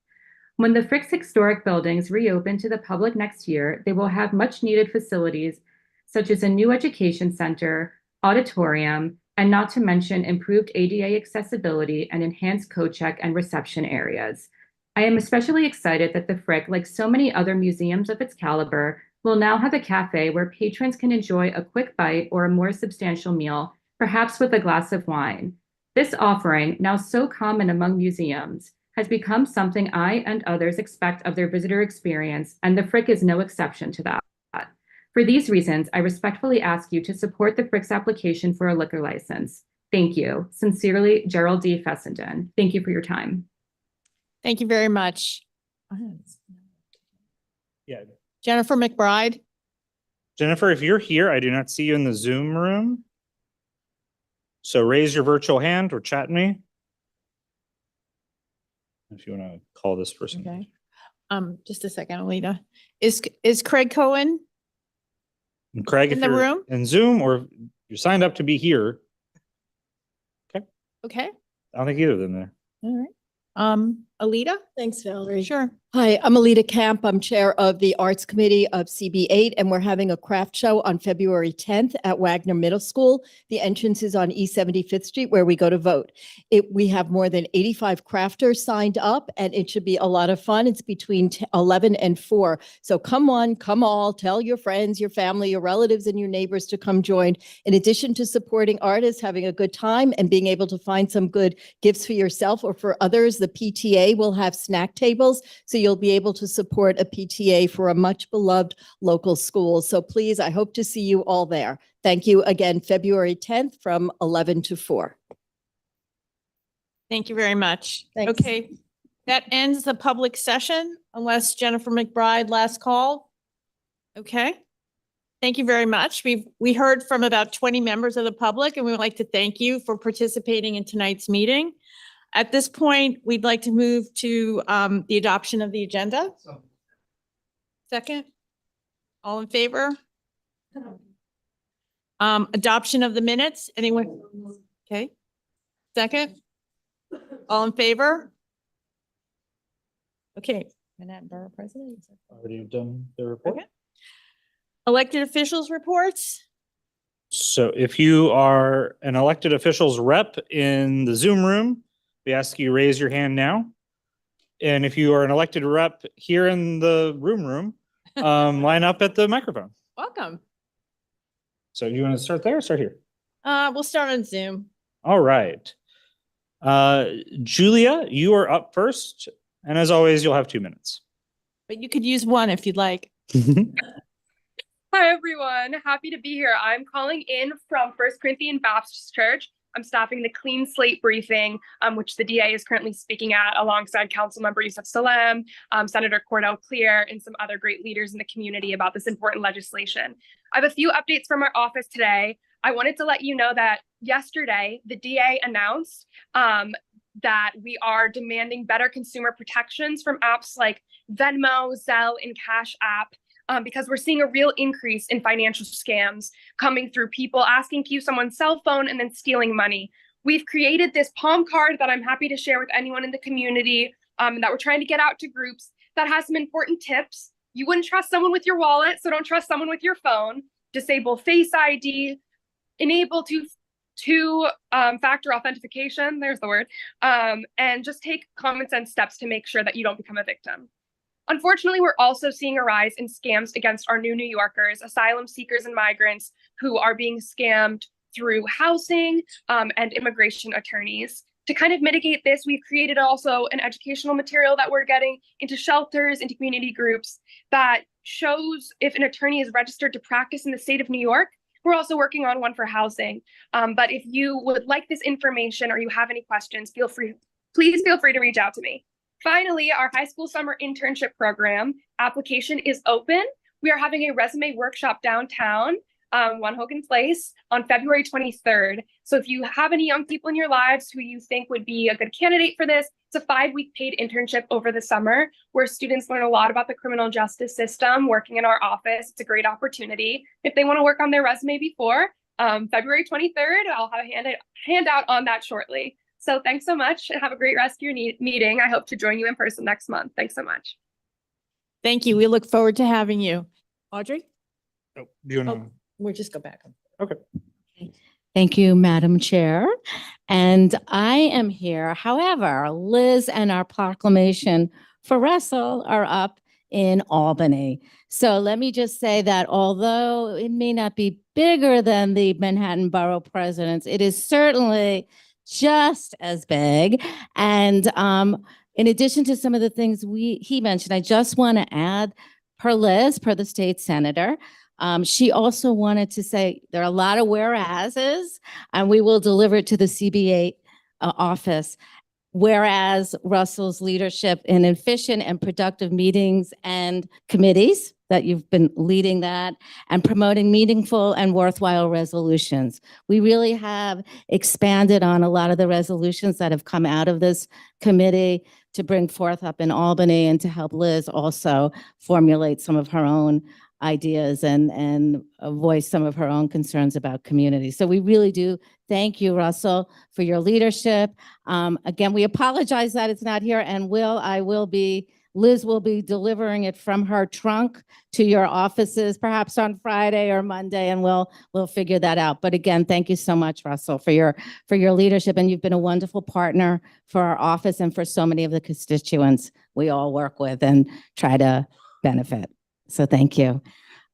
Speaker 21: When the Frick's historic buildings reopen to the public next year, they will have much needed facilities such as a new education center, auditorium, and not to mention improved ADA accessibility and enhanced coat check and reception areas. I am especially excited that the Frick, like so many other museums of its caliber, will now have a cafe where patrons can enjoy a quick bite or a more substantial meal, perhaps with a glass of wine. This offering, now so common among museums, has become something I and others expect of their visitor experience, and the Frick is no exception to that. For these reasons, I respectfully ask you to support the Frick's application for a liquor license. Thank you. Sincerely, Gerald D. Fessenden. Thank you for your time.
Speaker 1: Thank you very much.
Speaker 4: Yeah.
Speaker 1: Jennifer McBride.
Speaker 4: Jennifer, if you're here, I do not see you in the Zoom room. So raise your virtual hand or chat me. If you want to call this person.
Speaker 1: Okay. Just a second, Alita. Is Craig Cohen
Speaker 4: And Craig,
Speaker 1: in
Speaker 4: if
Speaker 1: the
Speaker 4: you're
Speaker 1: room?
Speaker 4: in Zoom or you're signed up to be here.
Speaker 1: Okay.
Speaker 4: I don't think either of them there.
Speaker 1: All right. Alita?
Speaker 6: Thanks, Valerie.
Speaker 1: Sure.
Speaker 6: Hi, I'm Alita Camp. I'm Chair of the Arts Committee of CB8, and we're having a craft show on February 10th at Wagner Middle School. The entrance is on East 75th Street, where we go to vote. We have more than 85 crafters signed up, and it should be a lot of fun. It's between 11 and 4. So come on, come all, tell your friends, your family, your relatives, and your neighbors to come join. In addition to supporting artists, having a good time, and being able to find some good gifts for yourself or for others, the PTA will have snack tables, so you'll be able to support a PTA for a much beloved local school. So please, I hope to see you all there. Thank you again, February 10th from 11 to 4.
Speaker 1: Thank you very much.
Speaker 6: Thanks.
Speaker 1: Okay. That ends the public session unless Jennifer McBride, last call. Okay. Thank you very much. We heard from about 20 members of the public, and we would like to thank you for participating in tonight's meeting. At this point, we'd like to move to the adoption of the agenda. Second? All in favor? Adoption of the minutes? Anyone? Okay. Second? All in favor? Okay. Manhattan Borough President?
Speaker 4: Already done the report.
Speaker 1: Okay. Elected officials reports?
Speaker 4: So if you are an elected officials rep in the Zoom room, we ask you raise your hand now. And if you are an elected rep here in the room, line up at the microphone.
Speaker 1: Welcome.
Speaker 4: So you want to start there or start here?
Speaker 1: We'll start on Zoom.
Speaker 4: All right. Julia, you are up first. And as always, you'll have 2 minutes.
Speaker 1: But you could use one if you'd like.
Speaker 2: Hi, everyone. Happy to be here. I'm calling in from First Corinthian Baptist Church. I'm stopping the Clean Slate briefing, which the DA is currently speaking at alongside Councilmember Yusuf Salem, Senator Cordell Clear, and some other great leaders in the community about this important legislation. I have a few updates from our office today. I wanted to let you know that yesterday, the DA announced that we are demanding better consumer protections from apps like Venmo, Zelle, and Cash App. Because we're seeing a real increase in financial scams coming through people asking to use someone's cell phone and then stealing money. We've created this palm card that I'm happy to share with anyone in the community that we're trying to get out to groups that has some important tips. You wouldn't trust someone with your wallet, so don't trust someone with your phone. Disable Face ID, enable two-factor authentication, there's the word, and just take common sense steps to make sure that you don't become a victim. Unfortunately, we're also seeing a rise in scams against our new New Yorkers, asylum seekers and migrants who are being scammed through housing and immigration attorneys. To kind of mitigate this, we've created also an educational material that we're getting into shelters, into community groups that shows if an attorney is registered to practice in the state of New York. We're also working on one for housing. But if you would like this information or you have any questions, please feel free to reach out to me. Finally, our high school summer internship program application is open. We are having a resume workshop downtown, One Hogan Place, on February 23rd. So if you have any young people in your lives who you think would be a good candidate for this, it's a 5-week paid internship over the summer where students learn a lot about the criminal justice system working in our office. It's a great opportunity. If they want to work on their resume before February 23rd, I'll have a handout on that shortly. So thanks so much and have a great rest of your meeting. I hope to join you in person next month. Thanks so much.
Speaker 1: Thank you. We look forward to having you. Audrey?
Speaker 4: Oh, do you want to?
Speaker 1: We'll just go back.
Speaker 4: Okay.
Speaker 22: Thank you, Madam Chair. And I am here. However, Liz and our proclamation for Russell are up in Albany. So let me just say that although it may not be bigger than the Manhattan Borough Presidents, it is certainly just as big. And in addition to some of the things he mentioned, I just want to add, per Liz, per the state senator, she also wanted to say there are a lot of whereases, and we will deliver it to the CB8 office. Whereas Russell's leadership in efficient and productive meetings and committees, that you've been leading that, and promoting meaningful and worthwhile resolutions. We really have expanded on a lot of the resolutions that have come out of this committee to bring forth up in Albany and to help Liz also formulate some of her own ideas and voice some of her own concerns about community. So we really do thank you, Russell, for your leadership. Again, we apologize that it's not here, and Liz will be delivering it from her trunk to your offices, perhaps on Friday or Monday, and we'll figure that out. But again, thank you so much, Russell, for your leadership, and you've been a wonderful partner for our office and for so many of the constituents we all work with and try to benefit. So thank you.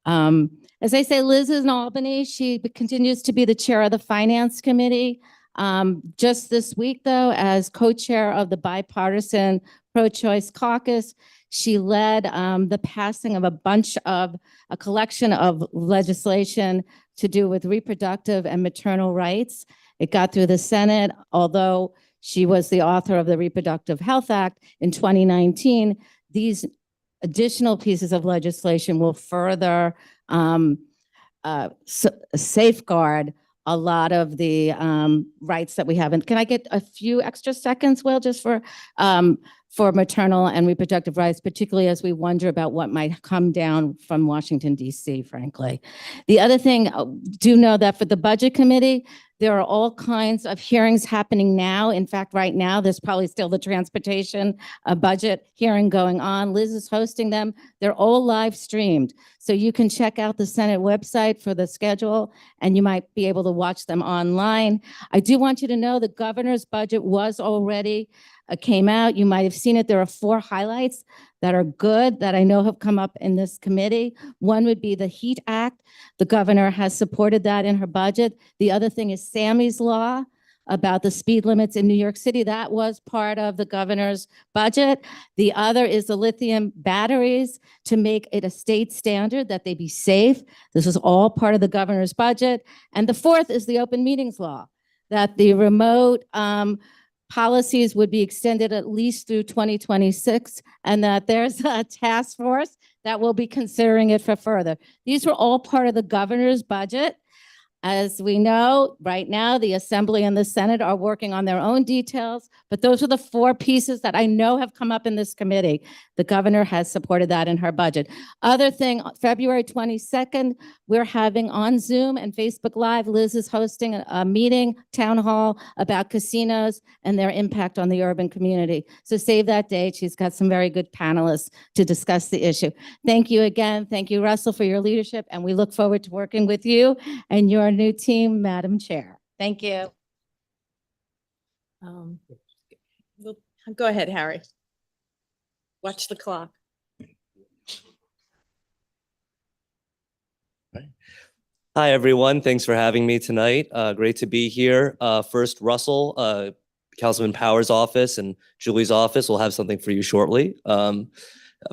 Speaker 22: As I say, Liz is in Albany. She continues to be the chair of the Finance Committee. Just this week, though, as co-chair of the bipartisan pro-choice caucus, she led the passing of a collection of legislation to do with reproductive and maternal rights. It got through the Senate, although she was the author of the Reproductive Health Act in 2019. These additional pieces of legislation will further safeguard a lot of the rights that we have. And can I get a few extra seconds, Will, just for maternal and reproductive rights, particularly as we wonder about what might come down from Washington, D.C., frankly. The other thing, do know that for the Budget Committee, There are all kinds of hearings happening now. In fact, right now, there's probably still the transportation budget hearing going on. Liz is hosting them. They're all live streamed. So you can check out the Senate website for the schedule, and you might be able to watch them online. I do want you to know the governor's budget was already came out. You might have seen it. There are 4 highlights that are good that I know have come up in this committee. One would be the HEAT Act. The governor has supported that in her budget. The other thing is Sammy's Law about the speed limits in New York City. That was part of the governor's budget. The other is the lithium batteries to make it a state standard that they be safe. This is all part of the governor's budget. And the 4th is the open meetings law, that the remote policies would be extended at least through 2026, and that there's a task force that will be considering it for further. These were all part of the governor's budget. As we know, right now, the Assembly and the Senate are working on their own details, but those are the 4 pieces that I know have come up in this committee. The governor has supported that in her budget. Other thing, February 22nd, we're having on Zoom and Facebook Live, Liz is hosting a meeting, town hall about casinos and their impact on the urban community. So save that date. She's got some very good panelists to discuss the issue. Thank you again. Thank you, Russell, for your leadership, and we look forward to working with you and your new team, Madam Chair. Thank you.
Speaker 1: Go ahead, Harry. Watch the clock.
Speaker 5: Hi, everyone. Thanks for having me tonight. Great to be here. First, Russell, Councilman Power's office and Julie's office will have something for you shortly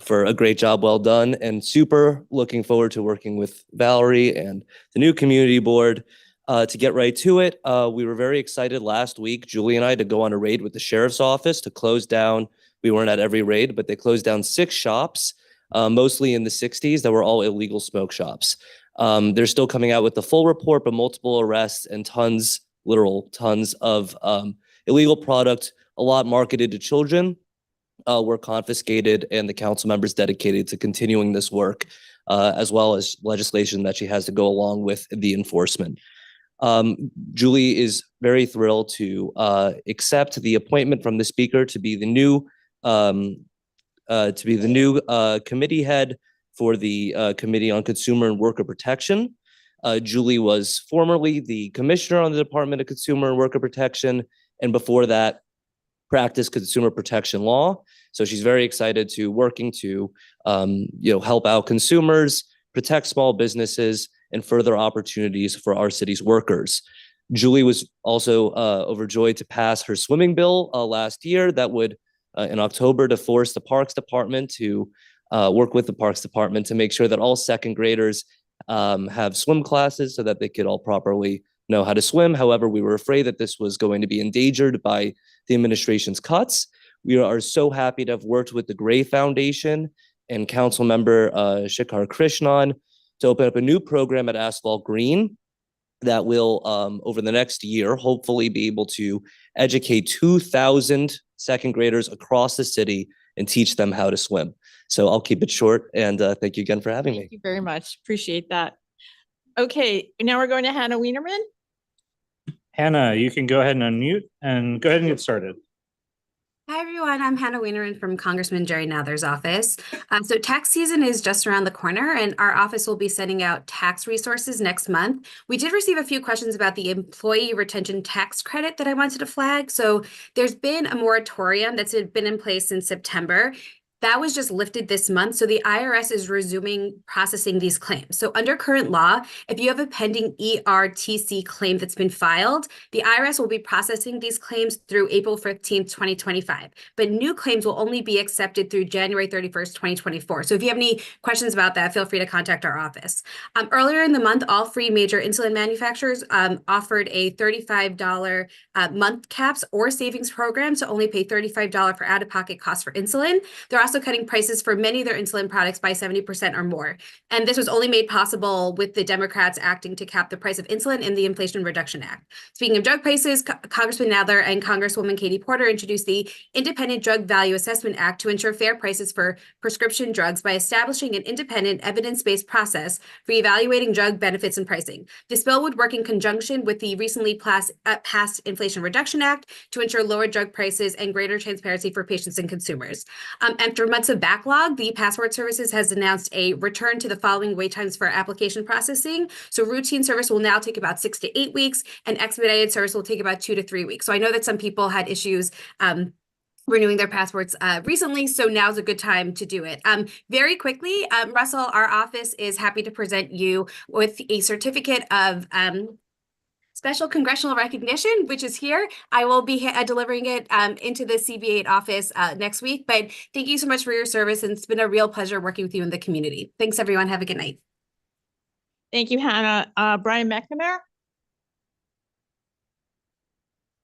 Speaker 5: for a great job well done. And super looking forward to working with Valerie and the new community board. To get right to it, we were very excited last week, Julie and I, to go on a raid with the sheriff's office to close down. We weren't at every raid, but they closed down 6 shops, mostly in the 60s, that were all illegal smoke shops. They're still coming out with the full report, but multiple arrests and tons, literal tons of illegal product, a lot marketed to children, were confiscated, and the council members dedicated to continuing this work, as well as legislation that she has to go along with the enforcement. Julie is very thrilled to accept the appointment from the speaker to be the new committee head for the Committee on Consumer and Worker Protection. Julie was formerly the commissioner on the Department of Consumer and Worker Protection, and before that, practiced consumer protection law. So she's very excited to working to help out consumers, protect small businesses, and further opportunities for our city's workers. Julie was also overjoyed to pass her swimming bill last year that would, in October, to force the Parks Department to work with the Parks Department to make sure that all second graders have swim classes so that they could all properly know how to swim. However, we were afraid that this was going to be endangered by the administration's cuts. We are so happy to have worked with the Gray Foundation and Council Member Shikhar Krishnan to open up a new program at Asphalt Green that will, over the next year, hopefully be able to educate 2,000 second graders across the city and teach them how to swim. So I'll keep it short, and thank you again for having me.
Speaker 1: Thank you very much. Appreciate that. Okay, now we're going to Hannah Wienerman.
Speaker 4: Hannah, you can go ahead and unmute and go ahead and get started.
Speaker 8: Hi, everyone. I'm Hannah Wienerman from Congressman Jerry Nather's office. So tax season is just around the corner, and our office will be sending out tax resources next month. We did receive a few questions about the employee retention tax credit that I wanted to flag. So there's been a moratorium that's been in place since September. That was just lifted this month. So the IRS is resuming processing these claims. So under current law, if you have a pending ERTC claim that's been filed, the IRS will be processing these claims through April 15th, 2025. But new claims will only be accepted through January 31st, 2024. So if you have any questions about that, feel free to contact our office. Earlier in the month, all 3 major insulin manufacturers offered a $35 month caps or savings program to only pay $35 for out-of-pocket costs for insulin. They're also also cutting prices for many of their insulin products by 70% or more. And this was only made possible with the Democrats acting to cap the price of insulin in the Inflation Reduction Act. Speaking of drug prices, Congressman Nadler and Congresswoman Katie Porter introduced the Independent Drug Value Assessment Act to ensure fair prices for prescription drugs by establishing an independent evidence-based process for evaluating drug benefits and pricing. This bill would work in conjunction with the recently passed Inflation Reduction Act to ensure lower drug prices and greater transparency for patients and consumers. After months of backlog, the Passport Services has announced a return to the following wait times for application processing. So routine service will now take about 6 to 8 weeks, and expedited service will take about 2 to 3 weeks. So I know that some people had issues renewing their passports recently, so now's a good time to do it. Very quickly, Russell, our office is happy to present you with a certificate of special congressional recognition, which is here. I will be delivering it into the CB8 office next week, but thank you so much for your service, and it's been a real pleasure working with you in the community. Thanks, everyone. Have a good night.
Speaker 1: Thank you, Hannah. Brian McNamara?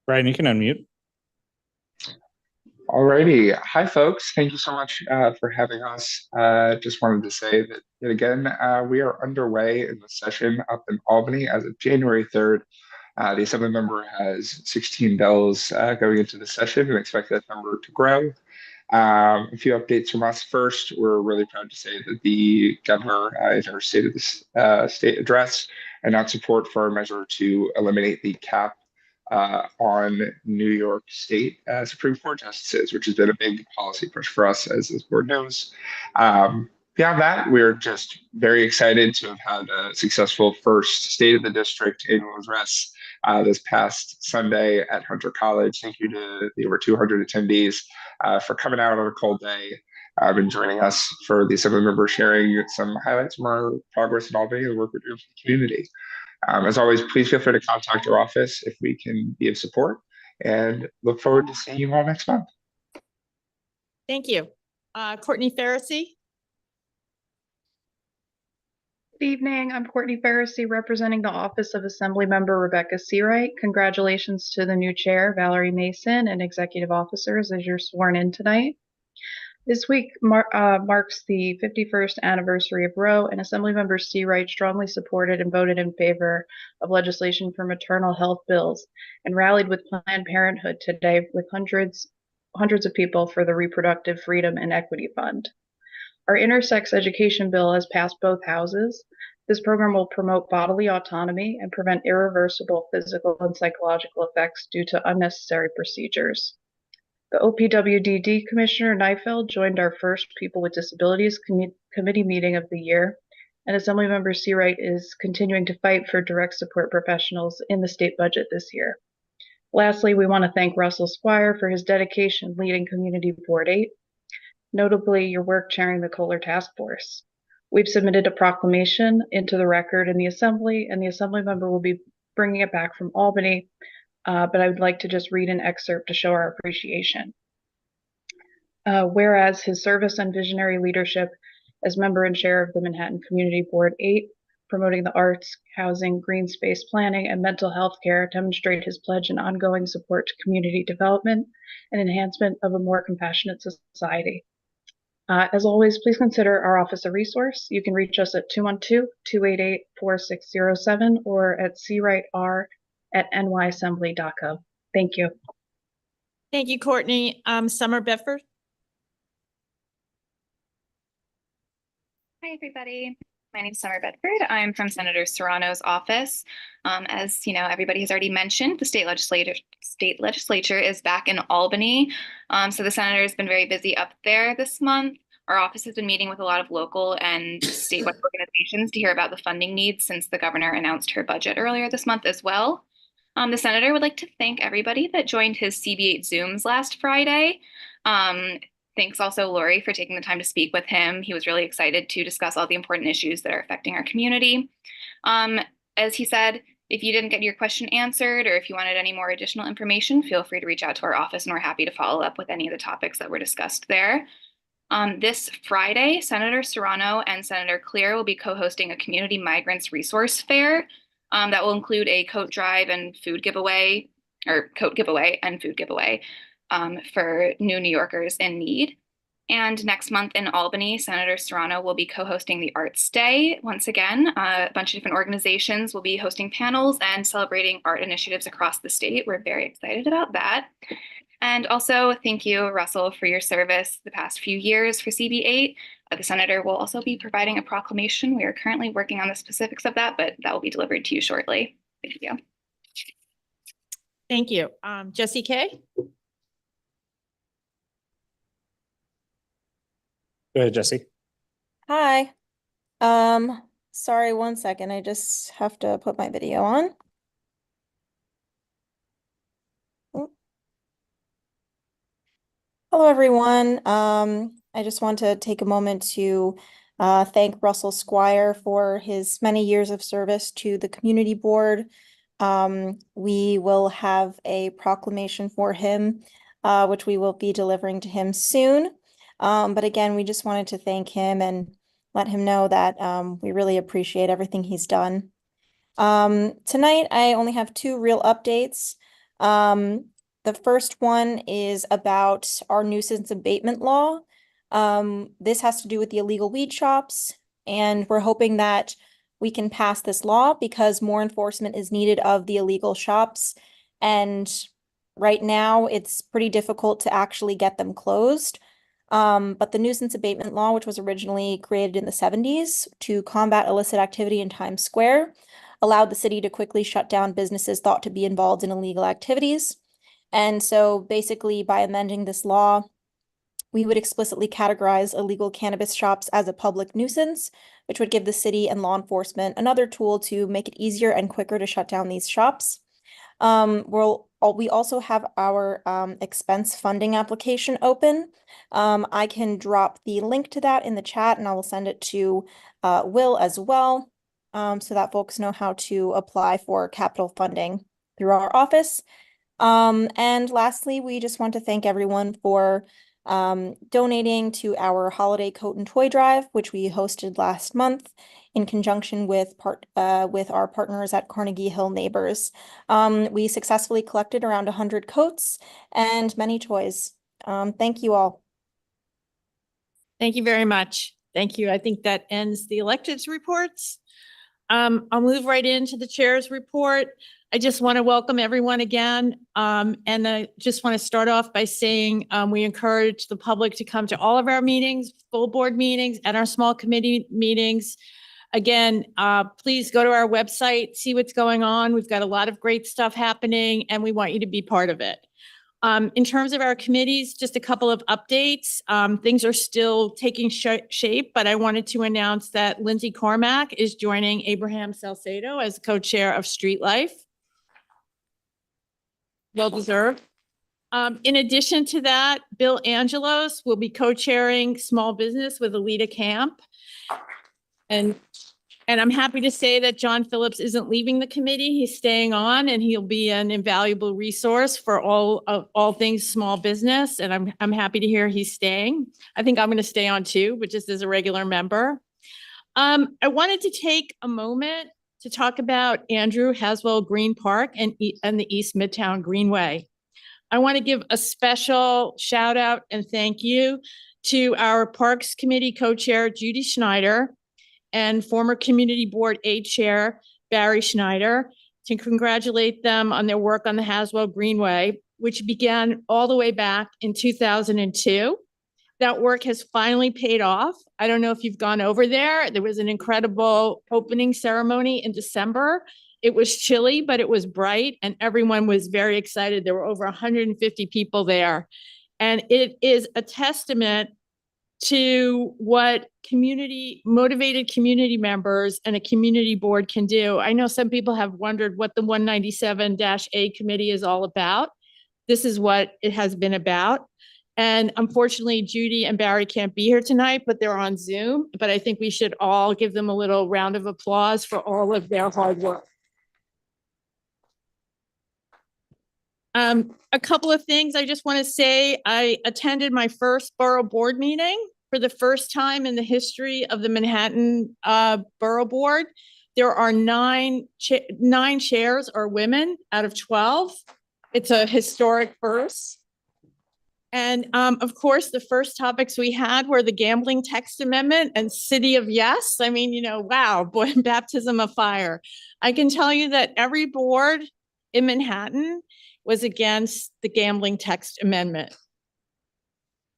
Speaker 4: Brian, you can unmute.
Speaker 7: Alrighty. Hi, folks. Thank you so much for having us. Just wanted to say that yet again, we are underway in the session up in Albany as of January 3rd. The Assembly member has 16 bills going into the session and expect that number to grow. A few updates from us. First, we're really proud to say that the governor in her State of the State address announced support for a measure to eliminate the cap on New York State Supreme Court justices, which has been a big policy push for us, as this board knows. Beyond that, we're just very excited to have had a successful first State of the District annual address this past Sunday at Hunter College. Thank you to the over 200 attendees for coming out on a cold day and joining us for the Assembly member sharing some highlights from our progress in Albany and the work we're doing for the community. As always, please feel free to contact our office if we can be of support, and look forward to seeing you all next month.
Speaker 1: Thank you. Courtney Pharisee?
Speaker 9: Good evening. I'm Courtney Pharisee, representing the Office of Assemblymember Rebecca Seawright. Congratulations to the new chair, Valerie Mason, and executive officers as you're sworn in tonight. This week marks the 51st anniversary of Roe, and Assemblymember Seawright strongly supported and voted in favor of legislation for maternal health bills and rallied with Planned Parenthood today with hundreds of people for the Reproductive Freedom and Equity Fund. Our intersex education bill has passed both houses. This program will promote bodily autonomy and prevent irreversible physical and psychological effects due to unnecessary procedures. The OPWDD Commissioner Neifeld joined our first People with Disabilities Committee meeting of the year, and Assemblymember Seawright is continuing to fight for direct support professionals in the state budget this year. Lastly, we want to thank Russell Squire for his dedication leading Community Board 8, notably your work chairing the Kohler Task Force. We've submitted a proclamation into the record in the Assembly, and the Assembly member will be bringing it back from Albany, but I would like to just read an excerpt to show our appreciation. Whereas his service and visionary leadership as member and chair of the Manhattan Community Board 8, promoting the arts, housing, green space planning, and mental health care demonstrate his pledge and ongoing support to community development and enhancement of a more compassionate society. As always, please consider our office a resource. You can reach us at 212-288-4607 or at cwriter@nyassembly.gov. Thank you.
Speaker 1: Thank you, Courtney. Summer Bedford?
Speaker 23: Hi, everybody. My name is Summer Bedford. I'm from Senator Serrano's office. As you know, everybody has already mentioned, the state legislature is back in Albany. So the senator has been very busy up there this month. Our office has been meeting with a lot of local and statewide organizations to hear about the funding needs since the governor announced her budget earlier this month as well. The senator would like to thank everybody that joined his CB8 Zooms last Friday. Thanks also, Lori, for taking the time to speak with him. He was really excited to discuss all the important issues that are affecting our community. As he said, if you didn't get your question answered or if you wanted any more additional information, feel free to reach out to our office and we're happy to follow up with any of the topics that were discussed there. This Friday, Senator Serrano and Senator Clear will be co-hosting a Community Migrants Resource Fair that will include a coat drive and food giveaway, or coat giveaway and food giveaway for new New Yorkers in need. And next month in Albany, Senator Serrano will be co-hosting the Arts Day. Once again, a bunch of different organizations will be hosting panels and celebrating art initiatives across the state. We're very excited about that. And also, thank you, Russell, for your service the past few years for CB8. The Senator will also be providing a proclamation. We are currently working on the specifics of that, but that will be delivered to you shortly. Thank you.
Speaker 1: Thank you. Jessie K.
Speaker 4: Go ahead, Jesse.
Speaker 3: Hi. Sorry, 1 second. I just have to put my video on. Oop. Hello, everyone. I just want to take a moment to thank Russell Squire for his many years of service to the community board. We will have a proclamation for him, which we will be delivering to him soon. But again, we just wanted to thank him and let him know that we really appreciate everything he's done. Tonight, I only have 2 real updates. The first one is about our nuisance abatement law. This has to do with the illegal weed shops, and we're hoping that we can pass this law because more enforcement is needed of the illegal shops. And right now, it's pretty difficult to actually get them closed. But the nuisance abatement law, which was originally created in the 70s to combat illicit activity in Times Square, allowed the city to quickly shut down businesses thought to be involved in illegal activities. And so basically, by amending this law, we would explicitly categorize illegal cannabis shops as a public nuisance, which would give the city and law enforcement another tool to make it easier and quicker to shut down these shops. We also have our expense funding application open. I can drop the link to that in the chat, and I will send it to Will as well, so that folks know how to apply for capital funding through our office. And lastly, we just want to thank everyone for donating to our holiday coat and toy drive, which we hosted last month in conjunction with our partners at Carnegie Hill Neighbors. We successfully collected around 100 coats and many toys. Thank you all.
Speaker 1: Thank you very much. Thank you. I think that ends the electeds reports. I'll move right into the chair's report. I just want to welcome everyone again. And I just want to start off by saying we encourage the public to come to all of our meetings, full board meetings, and our small committee meetings. Again, please go to our website, see what's going on. We've got a lot of great stuff happening, and we want you to be part of it. In terms of our committees, just a couple of updates. Things are still taking shape, but I wanted to announce that Lindsay Cormack is joining Abraham Salcedo as co-chair of Street Life. Well deserved. In addition to that, Bill Angelos will be co-chairing Small Business with Alita Camp. And I'm happy to say that John Phillips isn't leaving the committee. He's staying on, and he'll be an invaluable resource for all things small business. And I'm happy to hear he's staying. I think I'm going to stay on too, but just as a regular member. I wanted to take a moment to talk about Andrew Haswell Green Park and the East Midtown Greenway. I want to give a special shout out and thank you to our Parks Committee co-chair, Judy Schneider, and former Community Board 8 Chair, Barry Schneider, to congratulate them on their work on the Haswell Greenway, which began all the way back in 2002. That work has finally paid off. I don't know if you've gone over there. There was an incredible opening ceremony in December. It was chilly, but it was bright, and everyone was very excited. There were over 150 people there. And it is a testament to what motivated community members and a community board can do. I know some people have wondered what the 197-A committee is all about. This is what it has been about. And unfortunately, Judy and Barry can't be here tonight, but they're on Zoom. But I think we should all give them a little round of applause for all of their hard work. A couple of things I just want to say. I attended my first borough board meeting for the first time in the history of the Manhattan Borough Board. There are nine chairs are women out of 12. It's a historic first. And of course, the first topics we had were the gambling text amendment and City of Yes. I mean, wow, boy, baptism of fire. I can tell you that every board in Manhattan was against the gambling text amendment.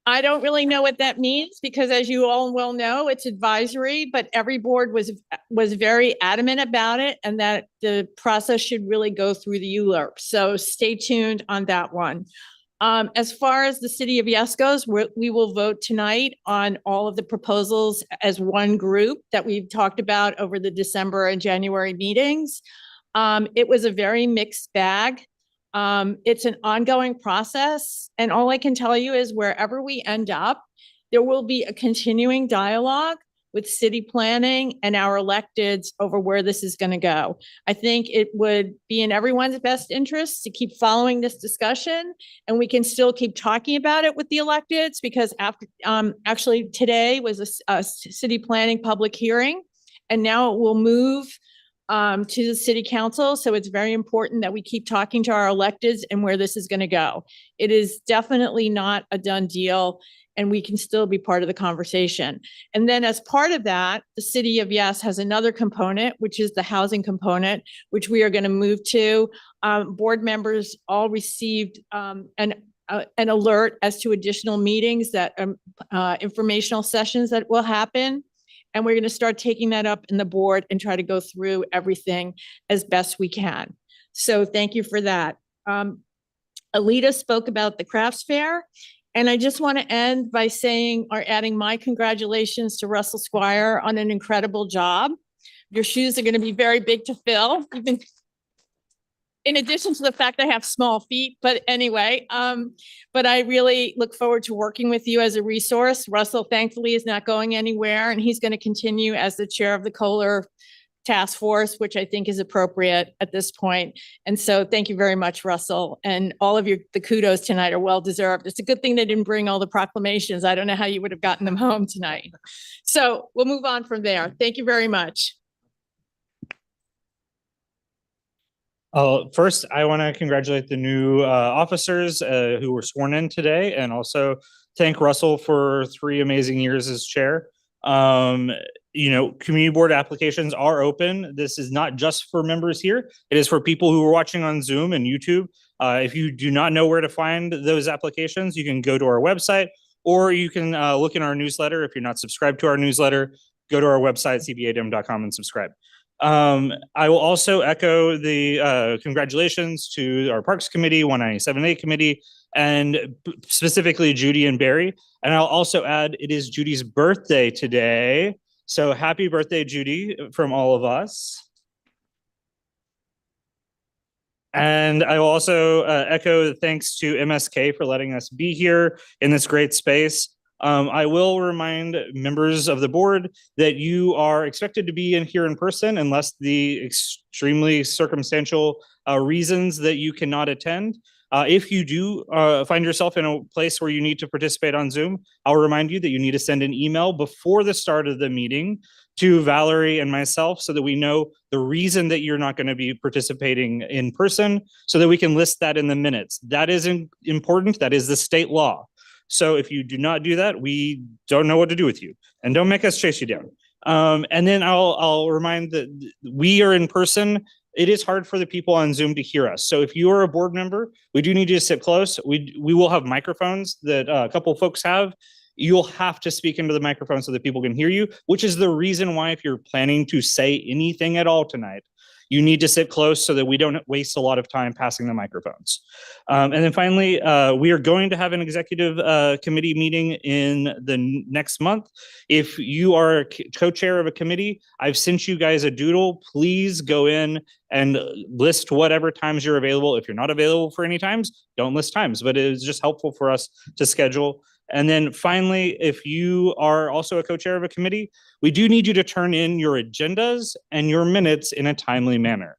Speaker 1: I don't really know what that means because, as you all well know, it's advisory, but every board was very adamant about it and that the process should really go through the ULURP. So stay tuned on that one. As far as the City of Yes goes, we will vote tonight on all of the proposals as one group that we've talked about over the December and January meetings. It was a very mixed bag. It's an ongoing process. And all I can tell you is wherever we end up, there will be a continuing dialogue with city planning and our electeds over where this is going to go. I think it would be in everyone's best interest to keep following this discussion, and we can still keep talking about it with the electeds because after actually today was a city planning public hearing, and now it will move to the city council. So it's very important that we keep talking to our electeds and where this is going to go. It is definitely not a done deal, and we can still be part of the conversation. And then as part of that, the City of Yes has another component, which is the housing component, which we are going to move to. Board members all received an alert as to additional meetings that informational sessions that will happen. And we're going to start taking that up in the board and try to go through everything as best we can. So thank you for that. Alita spoke about the crafts fair. And I just want to end by saying or adding my congratulations to Russell Squire on an incredible job. Your shoes are going to be very big to fill. In addition to the fact I have small feet, but anyway, but I really look forward to working with you as a resource. Russell, thankfully, is not going anywhere, and he's going to continue as the chair of the Kohler Task Force, which I think is appropriate at this point. And so thank you very much, Russell. And all of the kudos tonight are well-deserved. It's a good thing they didn't bring all the proclamations. I don't know how you would have gotten them home tonight. So we'll move on from there. Thank you very much.
Speaker 4: First, I want to congratulate the new officers who were sworn in today, and also thank Russell for 3 amazing years as chair. Community board applications are open. This is not just for members here. It is for people who are watching on Zoom and YouTube. If you do not know where to find those applications, you can go to our website, or you can look in our newsletter. If you're not subscribed to our newsletter, go to our website, cb8m.com, and subscribe. I will also echo the congratulations to our Parks Committee, 197A Committee, and specifically Judy and Barry. And I'll also add, it is Judy's birthday today. So happy birthday, Judy, from all of us. And I will also echo thanks to MSK for letting us be here in this great space. I will remind members of the board that you are expected to be in here in person unless the extremely circumstantial reasons that you cannot attend. If you do find yourself in a place where you need to participate on Zoom, I'll remind you that you need to send an email before the start of the meeting to Valerie and myself so that we know the reason that you're not going to be participating in person so that we can list that in the minutes. That is important. That is the state law. So if you do not do that, we don't know what to do with you, and don't make us chase you down. And then I'll remind that we are in person. It is hard for the people on Zoom to hear us. So if you are a board member, we do need you to sit close. We will have microphones that a couple of folks have. You'll have to speak into the microphone so that people can hear you, which is the reason why if you're planning to say anything at all tonight, you need to sit close so that we don't waste a lot of time passing the microphones. And then finally, we are going to have an executive committee meeting in the next month. If you are a co-chair of a committee, I've sent you guys a doodle. Please go in and list whatever times you're available. If you're not available for any times, don't list times, but it is just helpful for us to schedule. And then finally, if you are also a co-chair of a committee, we do need you to turn in your agendas and your minutes in a timely manner.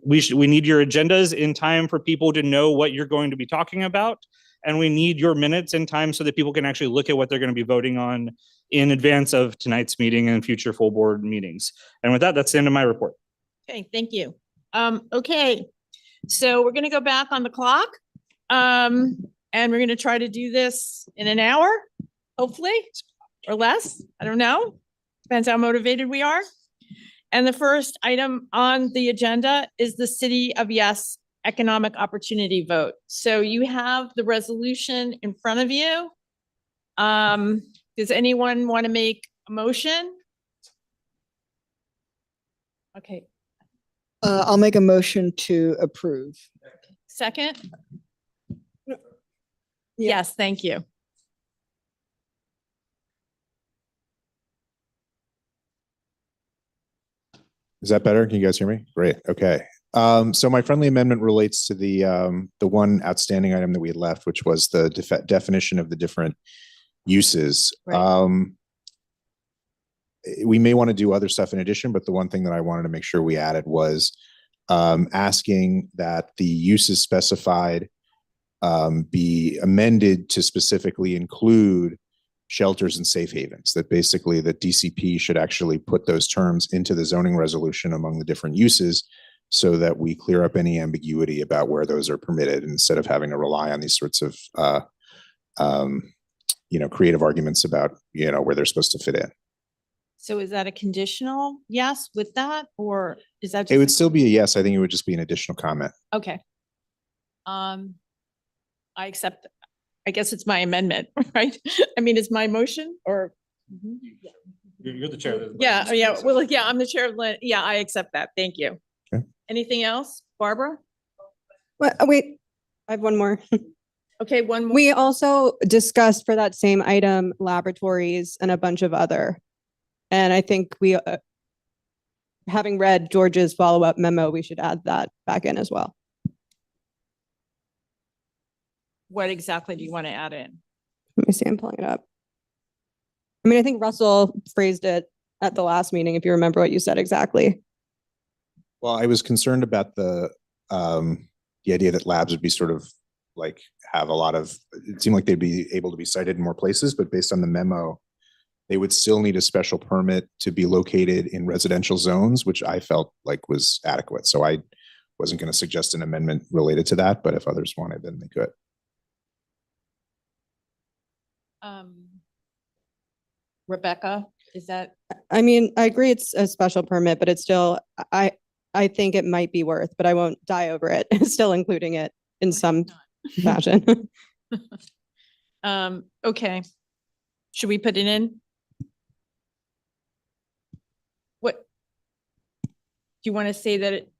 Speaker 4: We need your agendas in time for people to know what you're going to be talking about. And we need your minutes in time so that people can actually look at what they're going to be voting on in advance of tonight's meeting and future full board meetings. And with that, that's the end of my report.
Speaker 1: Okay, thank you. Okay, so we're going to go back on the clock. And we're going to try to do this in an hour, hopefully, or less. I don't know. Depends how motivated we are. And the first item on the agenda is the City of Yes Economic Opportunity Vote. So you have the resolution in front of you. Does anyone want to make a motion? Okay.
Speaker 10: I'll make a motion to approve.
Speaker 1: Second? Yes, thank you.
Speaker 11: Is that better? Can you guys hear me? Great. Okay. So my friendly amendment relates to the one outstanding item that we had left, which was the definition of the different uses.
Speaker 1: Right.
Speaker 11: We may want to do other stuff in addition, but the one thing that I wanted to make sure we added was asking that the uses specified be amended to specifically include shelters and safe havens, that basically the DCP should actually put those terms into the zoning resolution among the different uses so that we clear up any ambiguity about where those are permitted instead of having to rely on these sorts of creative arguments about where they're supposed to fit in.
Speaker 1: So is that a conditional yes with that, or is that?
Speaker 11: It would still be a yes. I think it would just be an additional comment.
Speaker 1: Okay. I accept. I guess it's my amendment, right? I mean, it's my motion or?
Speaker 4: You're the chair.
Speaker 1: Yeah, yeah. Well, yeah, I'm the chair of yeah, I accept that. Thank you.
Speaker 11: Okay.
Speaker 1: Anything else, Barbara?
Speaker 12: Well, wait, I have one more.
Speaker 1: Okay, one more.
Speaker 12: We also discussed for that same item, laboratories and a bunch of other. And I think we, having read George's follow-up memo, we should add that back in as well.
Speaker 1: What exactly do you want to add in?
Speaker 12: Let me see, I'm pulling it up. I mean, I think Russell phrased it at the last meeting, if you remember what you said exactly.
Speaker 11: Well, I was concerned about the idea that labs would be sort of like have a lot of, it seemed like they'd be able to be cited in more places, but based on the memo, they would still need a special permit to be located in residential zones, which I felt like was adequate. So I wasn't going to suggest an amendment related to that, but if others wanted, then they could.
Speaker 1: Rebecca, is that?
Speaker 12: I mean, I agree it's a special permit, but it's still, I think it might be worth, but I won't die over it. Still including it in some fashion.
Speaker 1: Okay. Should we put it in? What? Do you want to say that it?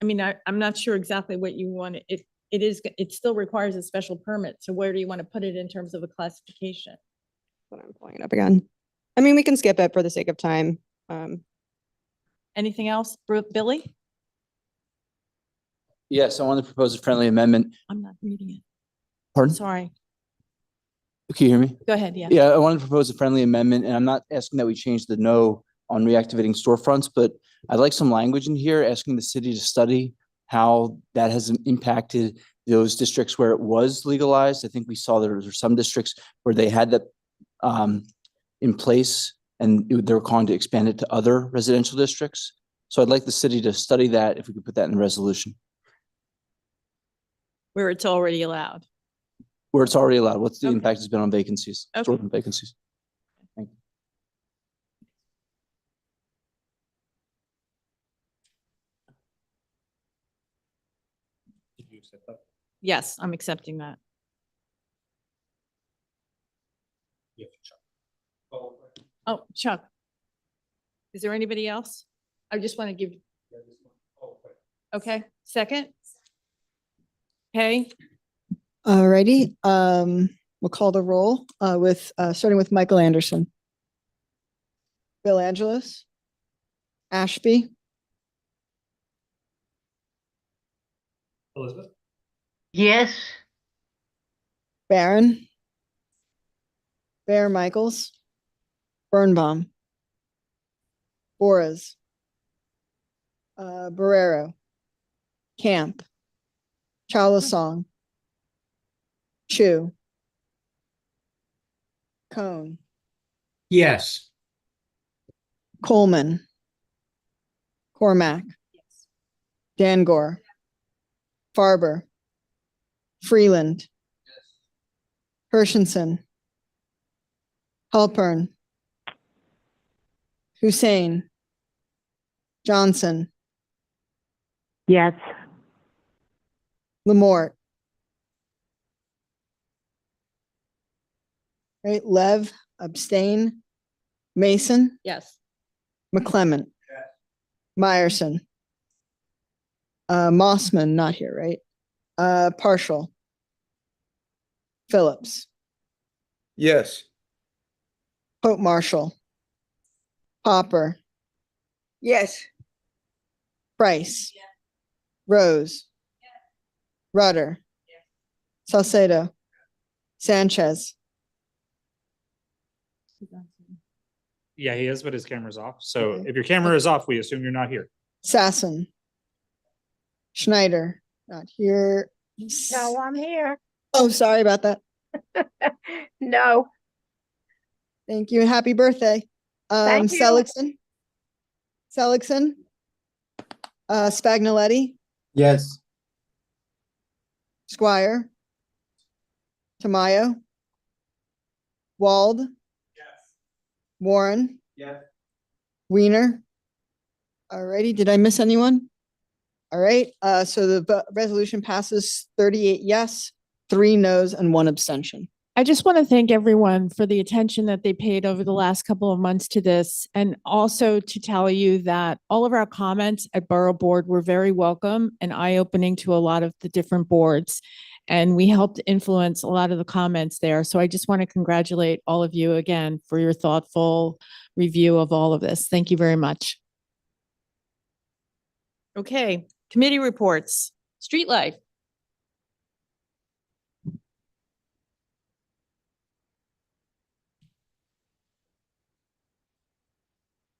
Speaker 1: I mean, I'm not sure exactly what you want. It still requires a special permit. So where do you want to put it in terms of a classification?
Speaker 12: When I'm pulling it up again. I mean, we can skip it for the sake of time.
Speaker 1: Anything else, Billy?
Speaker 24: Yes, I want to propose a friendly amendment.
Speaker 1: I'm not reading it.
Speaker 24: Pardon?
Speaker 1: Sorry.
Speaker 24: Can you hear me?
Speaker 1: Go ahead, yeah.
Speaker 24: Yeah, I want to propose a friendly amendment, and I'm not asking that we change the no on reactivating storefronts, but I'd like some language in here asking the city to study how that has impacted those districts where it was legalized. I think we saw there were some districts where they had that in place and they were calling to expand it to other residential districts. So I'd like the city to study that, if we could put that in the resolution.
Speaker 1: Where it's already allowed.
Speaker 24: Where it's already allowed. What's the impact has been on vacancies,
Speaker 1: Okay.
Speaker 24: storefront vacancies? Thank you.
Speaker 4: Did you accept that?
Speaker 1: Yes, I'm accepting that.
Speaker 4: Yeah, Chuck.
Speaker 1: Oh, Chuck. Is there anybody else? I just want to give. Okay, second. Okay,
Speaker 10: Alrighty, we'll call the roll with starting with Michael Anderson. Bill Angelos. Ashby.
Speaker 4: Elizabeth?
Speaker 13: Yes.
Speaker 10: Barron. Bear Michaels. Birnbaum. Boras. Barrero. Camp. Chalasong. Chu. Cone.
Speaker 16: Yes.
Speaker 10: Coleman. Cormac. Dangor. Farber. Freeland. Hershenson. Halpern. Hussein. Johnson.
Speaker 14: Yes.
Speaker 10: Lamort. Right, Lev, abstain. Mason,
Speaker 1: Yes.
Speaker 10: McClement. Meyerson. Mossman, not here, right? Partial. Phillips.
Speaker 15: Yes.
Speaker 10: Pope Marshall. Popper.
Speaker 13: Yes.
Speaker 10: Price. Rose. Rudder. Salcedo. Sanchez.
Speaker 4: Yeah, he is, but his camera's off. So if your camera is off, we assume you're not here.
Speaker 10: Sassen. Schneider, not here.
Speaker 14: No, I'm here.
Speaker 10: Oh, sorry about that.
Speaker 14: No.
Speaker 10: Thank you. Happy birthday.
Speaker 14: Thank you.
Speaker 10: Seligson. Spagnoletti.
Speaker 15: Yes.
Speaker 10: Squire. Tamayo. Wald. Warren.
Speaker 15: Yes.
Speaker 10: Weiner. Alrighty, did I miss anyone? All right, so the resolution passes 38 yes, 3 no's, and 1 abstention.
Speaker 1: I just want to thank everyone for the attention that they paid over the last couple of months to this, and also to tell you that all of our comments at Borough Board were very welcome and eye-opening to a lot of the different boards. And we helped influence a lot of the comments there. So I just want to congratulate all of you again for your thoughtful review of all of this. Thank you very much. Okay, committee reports, street life.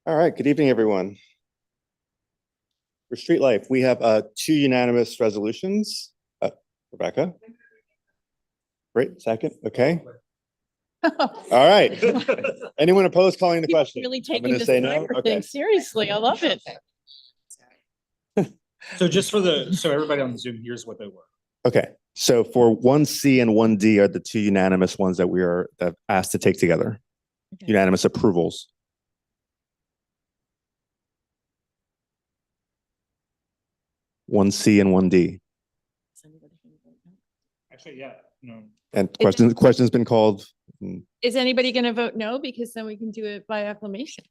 Speaker 17: All right, good evening, everyone. For Street Life, we have 2 unanimous resolutions. Rebecca? Great, second, okay. All right. Anyone opposed calling the question?
Speaker 1: Really
Speaker 17: I'm
Speaker 1: taking
Speaker 17: gonna
Speaker 1: this
Speaker 17: say no.
Speaker 1: timer
Speaker 17: Okay.
Speaker 1: thing seriously. I love it.
Speaker 4: So just so everybody on the Zoom, here's what they were.
Speaker 17: Okay, so for 1C and 1D are the 2 unanimous ones that we are asked to take together.
Speaker 1: Okay.
Speaker 17: Unanimous approvals. One C and 1D.
Speaker 4: Actually, yeah, no.
Speaker 17: And questions been called.
Speaker 1: Is anybody going to vote no? Because then we can do it by acclamation.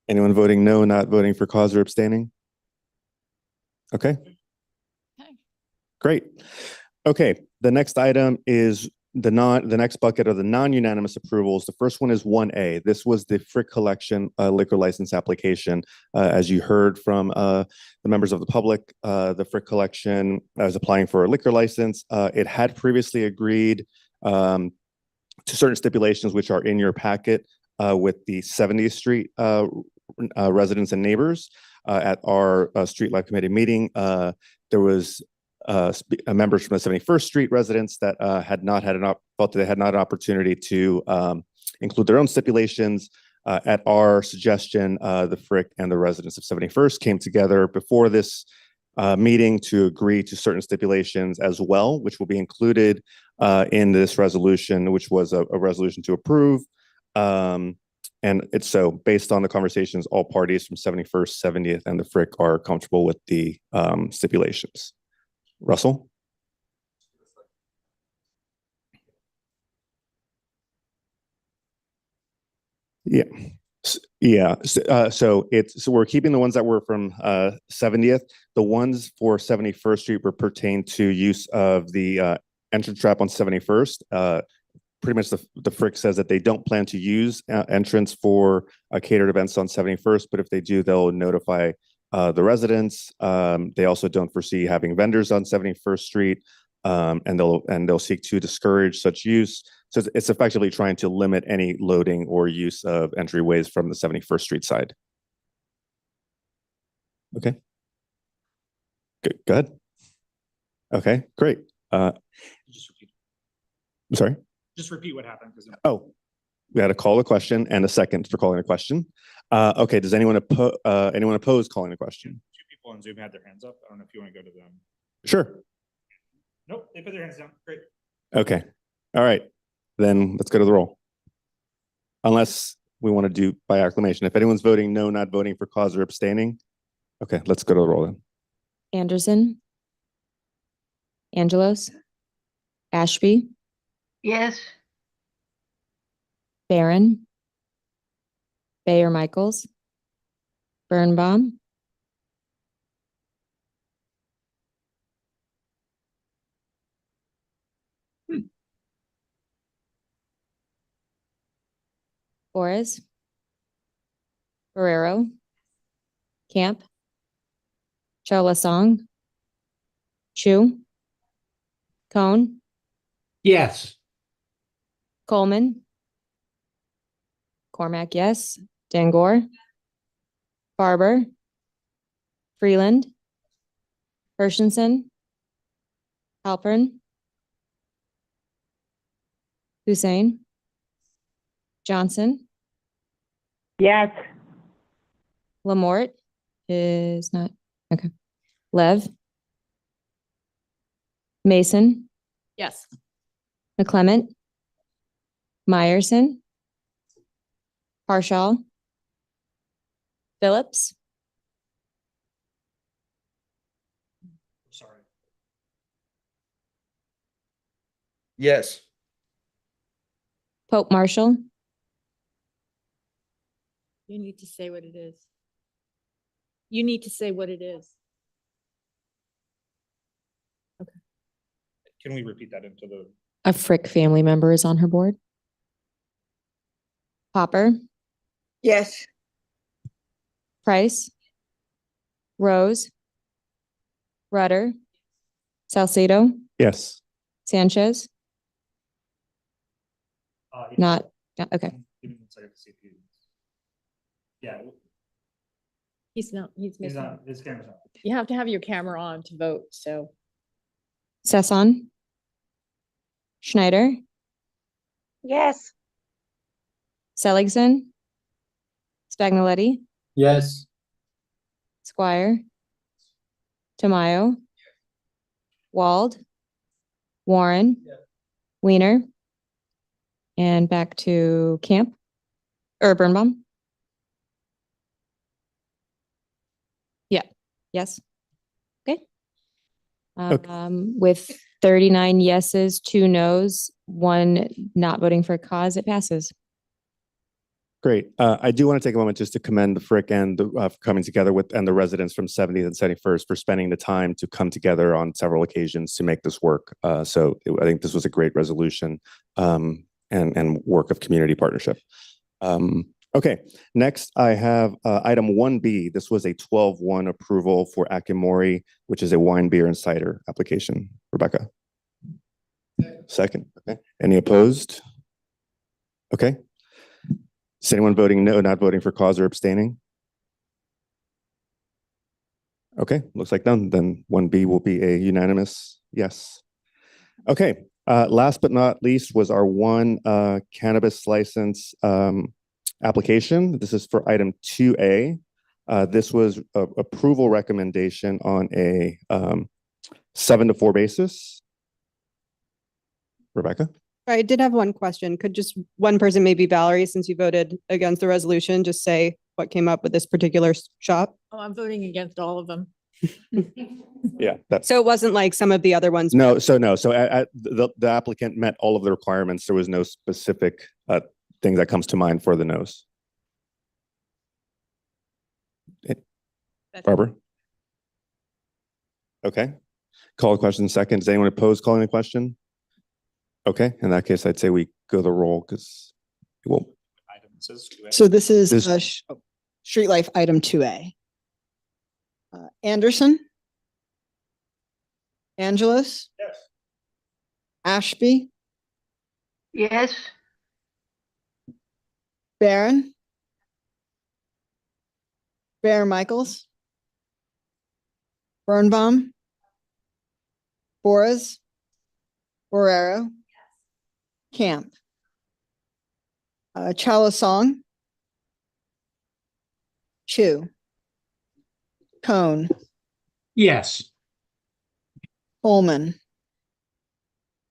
Speaker 17: Anyone voting no, not voting for cause or abstaining? Okay. Great. Okay, the next item is the next bucket are the non-unanimous approvals. The first one is 1A. This was the Frick Collection liquor license application. As you heard from the members of the public, the Frick Collection is applying for a liquor license. It had previously agreed to certain stipulations which are in your packet with the 70th Street residents and neighbors. At our Street Life Committee meeting, there was members from the 71st Street residents that felt that they had not an opportunity to include their own stipulations. At our suggestion, the Frick and the residents of 71st came together before this meeting to agree to certain stipulations as well, which will be included in this resolution, which was a resolution to approve. And it's so based on the conversations, all parties from 71st, 70th, and the Frick are comfortable with the stipulations. Russell? Yeah. Yeah. So we're keeping the ones that were from 70th. The ones for 71st Street were pertain to use of the entrance trap on 71st. Pretty much the Frick says that they don't plan to use entrance for catered events on 71st, but if they do, they'll notify the residents. They also don't foresee having vendors on 71st Street, and they'll seek to discourage such use. So it's effectively trying to limit any loading or use of entryways from the 71st Street side. Okay. Good. Go ahead. Okay, great. I'm sorry.
Speaker 4: Just repeat what happened.
Speaker 17: Oh, we had a call a question and a second for calling a question. Okay, does anyone oppose calling a question?
Speaker 4: 2 people on Zoom had their hands up. I don't know if you want to go to them.
Speaker 17: Sure.
Speaker 4: Nope, they put their hands down. Great.
Speaker 17: Okay. All right. Then let's go to the roll. Unless we want to do by acclamation. If anyone's voting no, not voting for cause or abstaining. Okay, let's go to the roll then.
Speaker 18: Anderson, Angelos, Ashby,
Speaker 14: Yes.
Speaker 18: Barron, Bayer Michaels, Birnbaum, Flores, Guerrero, Camp, Cholasong, Chu, Cone,
Speaker 15: Yes.
Speaker 18: Coleman, Cormac, yes, Dangor, Barber, Freeland, Hershenson, Halpern, Hussein, Johnson,
Speaker 14: Yes.
Speaker 18: Lamort is not, okay. Lev, Mason,
Speaker 1: Yes.
Speaker 18: McClement, Meyerson, Parshall, Phillips,
Speaker 4: Sorry.
Speaker 15: Yes.
Speaker 18: Pope Marshall,
Speaker 1: You need to say what it is. You need to say what it is.
Speaker 4: Can we repeat that into the?
Speaker 18: a Frick family member is on her board. Popper,
Speaker 14: Yes.
Speaker 18: Price, Rose, Rudder, Salcedo,
Speaker 17: Yes.
Speaker 18: Sanchez, not, okay.
Speaker 4: Give me 1 second to see if he. Yeah,
Speaker 1: He's not, he's
Speaker 4: he's
Speaker 1: missing.
Speaker 4: not, his camera's not.
Speaker 1: You have to have your camera on to vote, so.
Speaker 18: Sesson, Schneider,
Speaker 14: Yes.
Speaker 18: Seligson, Spagnoletti,
Speaker 15: Yes.
Speaker 18: Squire, Tamayo, Wald, Warren, Weiner, and back to Camp, or Birnbaum. Yeah, yes. Okay. With 39 yeses, 2 nos, 1 not voting for a cause, it passes.
Speaker 17: Great. I do want to take a moment just to commend the Frick and the for coming together with and the residents from 70th and 71st for spending the time to come together on several occasions to make this work. I think this was a great resolution and work of community partnership. Okay, next I have item 1B. This was a 12-1 approval for Akimori, which is a wine, beer, and cider application. Rebecca. Second. Okay. Any opposed? Okay. Is anyone voting no, not voting for cause or abstaining? Okay, looks like none. Then 1B will be a unanimous yes. Okay, last but not least was our one cannabis license application. This is for item 2A. This was a approval recommendation on a 7-4 basis. Rebecca?
Speaker 12: I did have one question. Could just one person, maybe Valerie, since you voted against the resolution, just say what came up with this particular shop?
Speaker 1: Oh, I'm voting against all of them.
Speaker 17: Yeah, that's
Speaker 12: So it wasn't like some of the other ones?
Speaker 17: no. So the applicant met all of the requirements. There was no specific thing that comes to mind for the no's. Barbara? Okay. Call a question second. Does anyone oppose calling a question? Okay, in that case, I'd say we go the roll because it won't.
Speaker 10: So this is Street Life item 2A. Anderson? Angelos?
Speaker 4: Yes.
Speaker 10: Ashby?
Speaker 14: Yes.
Speaker 10: Barron? Bear Michaels? Birnbaum? Boras? Borrero? Camp? Chalasong? Chu? Cone?
Speaker 15: Yes.
Speaker 10: Coleman?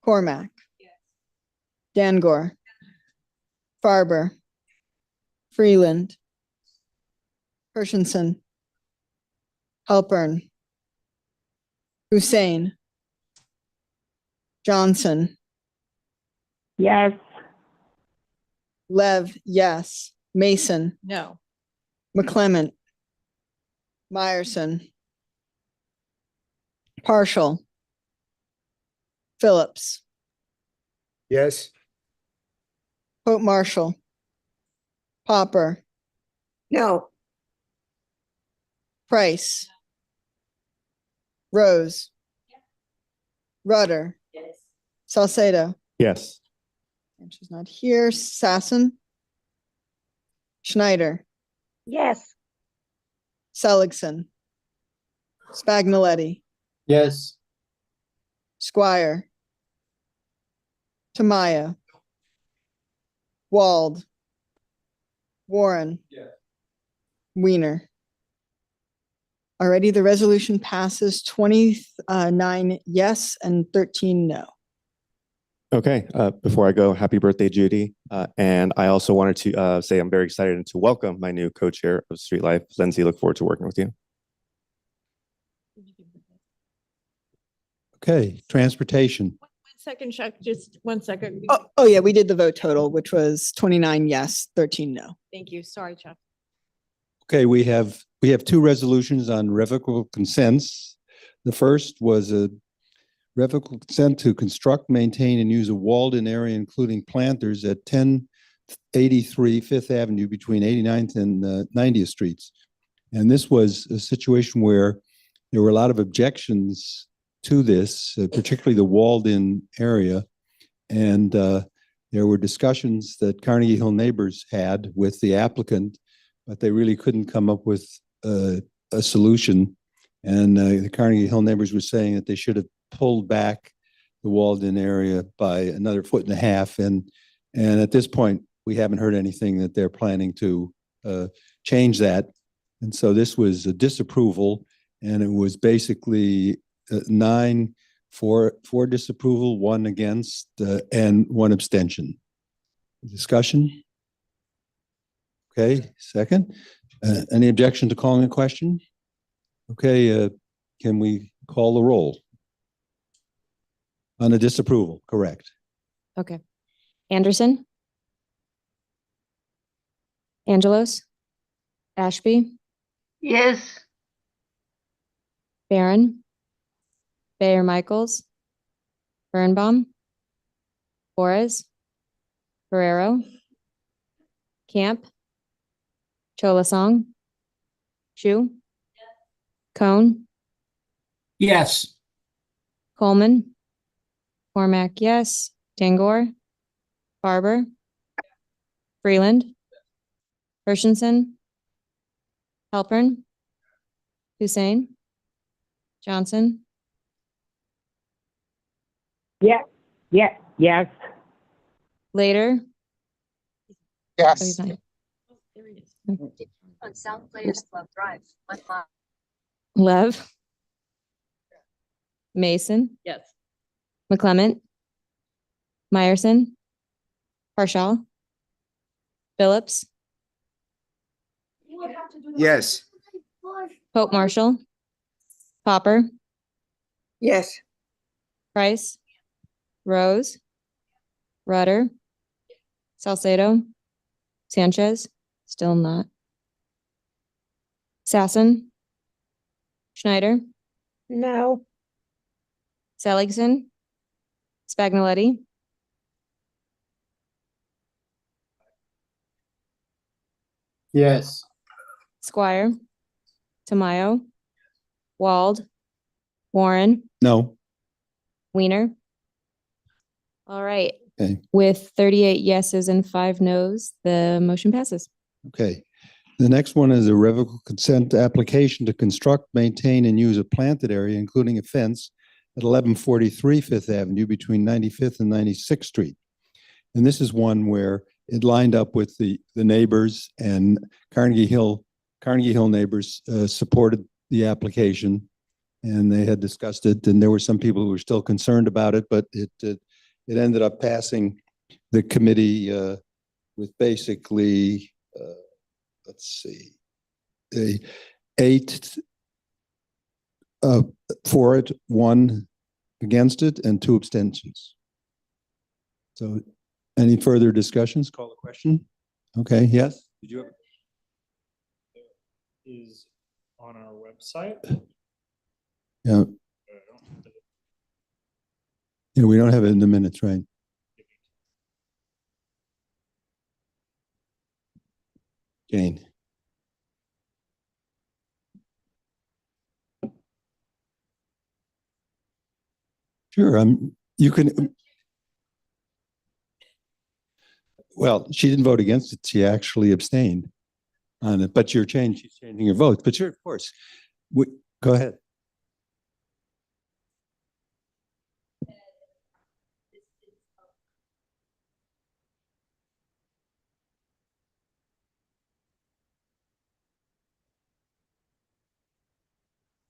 Speaker 10: Cormac. Dangor. Farber. Freeland. Hershenson. Halpern. Hussein. Johnson.
Speaker 14: Yes.
Speaker 10: Lev, yes. Mason.
Speaker 1: No.
Speaker 10: McClement. Meyerson. Partial. Phillips.
Speaker 15: Yes.
Speaker 10: Pope Marshall. Popper.
Speaker 14: No.
Speaker 10: Price. Rose. Rudder. Salcedo.
Speaker 17: Yes.
Speaker 10: And she's not here. Sassen. Schneider.
Speaker 14: Yes.
Speaker 10: Seligson. Spagnoletti.
Speaker 15: Yes.
Speaker 10: Squire. Tamayo. Wald. Warren. Weiner. Alrighty, the resolution passes 29 yes and 13 no.
Speaker 17: Okay, before I go, happy birthday, Judy. And I also wanted to say I'm very excited and to welcome my new co-chair of Street Life, Lindsay. Look forward to working with you.
Speaker 15: Okay, transportation.
Speaker 1: 1 second, Chuck, just 1 second.
Speaker 10: Oh yeah, we did the vote total, which was 29 yes, 13 no.
Speaker 1: Thank you. Sorry, Chuck.
Speaker 15: Okay, we have two resolutions on revocable consents. The first was a revocable consent to construct, maintain, and use a walled-in area, including planters at 1083 Fifth Avenue between 89th and 90th Streets. And this was a situation where there were a lot of objections to this, particularly the walled-in area. And there were discussions that Carnegie Hill neighbors had with the applicant, but they really couldn't come up with a solution. And the Carnegie Hill neighbors were saying that they should have pulled back the walled-in area by another 1.5 feet. And at this point, we haven't heard anything that they're planning to change that. And so this was a disapproval, and it was basically 9 for disapproval, 1 against, and 1 abstention. Discussion? Okay, second. Any objection to calling a question? Okay, can we call the roll? On the disapproval, correct.
Speaker 18: Okay. Anderson. Angelos. Ashby.
Speaker 14: Yes.
Speaker 18: Barron. Bayer Michaels. Birnbaum. Flores. Ferrero. Camp. Cholasong. Shu. Cone.
Speaker 15: Yes.
Speaker 18: Coleman. Cormac, yes. Tangor. Barber. Freeland. Hershenson. Halpern. Hussein. Johnson.
Speaker 14: Yeah. Yeah. Yes.
Speaker 18: Later. Oh,
Speaker 14: Yes.
Speaker 18: he's not.
Speaker 14: On South Players Club Drive.
Speaker 18: Lev. Mason.
Speaker 1: Yes.
Speaker 18: McClement. Meyerson. Partial. Phillips.
Speaker 15: Yes.
Speaker 18: Pope Marshall. Popper.
Speaker 14: Yes.
Speaker 18: Price. Rose. Rudder. Salcedo. Sanchez. Still not. Sassen. Schneider.
Speaker 14: No.
Speaker 18: Seligson. Spagnoletti.
Speaker 15: Yes.
Speaker 18: Squire. Tamayo. Wald. Warren.
Speaker 15: No.
Speaker 18: Weiner. All right.
Speaker 15: Okay.
Speaker 18: With 38 yeses and 5 nos, the motion passes.
Speaker 15: Okay. The next one is a revocable consent application to construct, maintain, and use a planted area, including a fence at 1143 Fifth Avenue between 95th and 96th Street. And this is one where it lined up with the neighbors, and Carnegie Hill neighbors supported the application, and they had discussed it. And there were some people who were still concerned about it, but it ended up passing the committee with basically, let's see, a 8 for it, 1 against it, and 2 abstentions. So any further discussions? Call the question. Okay, yes? Did you have?
Speaker 4: Is on our website.
Speaker 15: Yeah. Yeah, we don't have it in the minutes, right? Jane. Sure, you can. Well, she didn't vote against it. She actually abstained on it, but she's changing your vote. But sure, of course. Go ahead.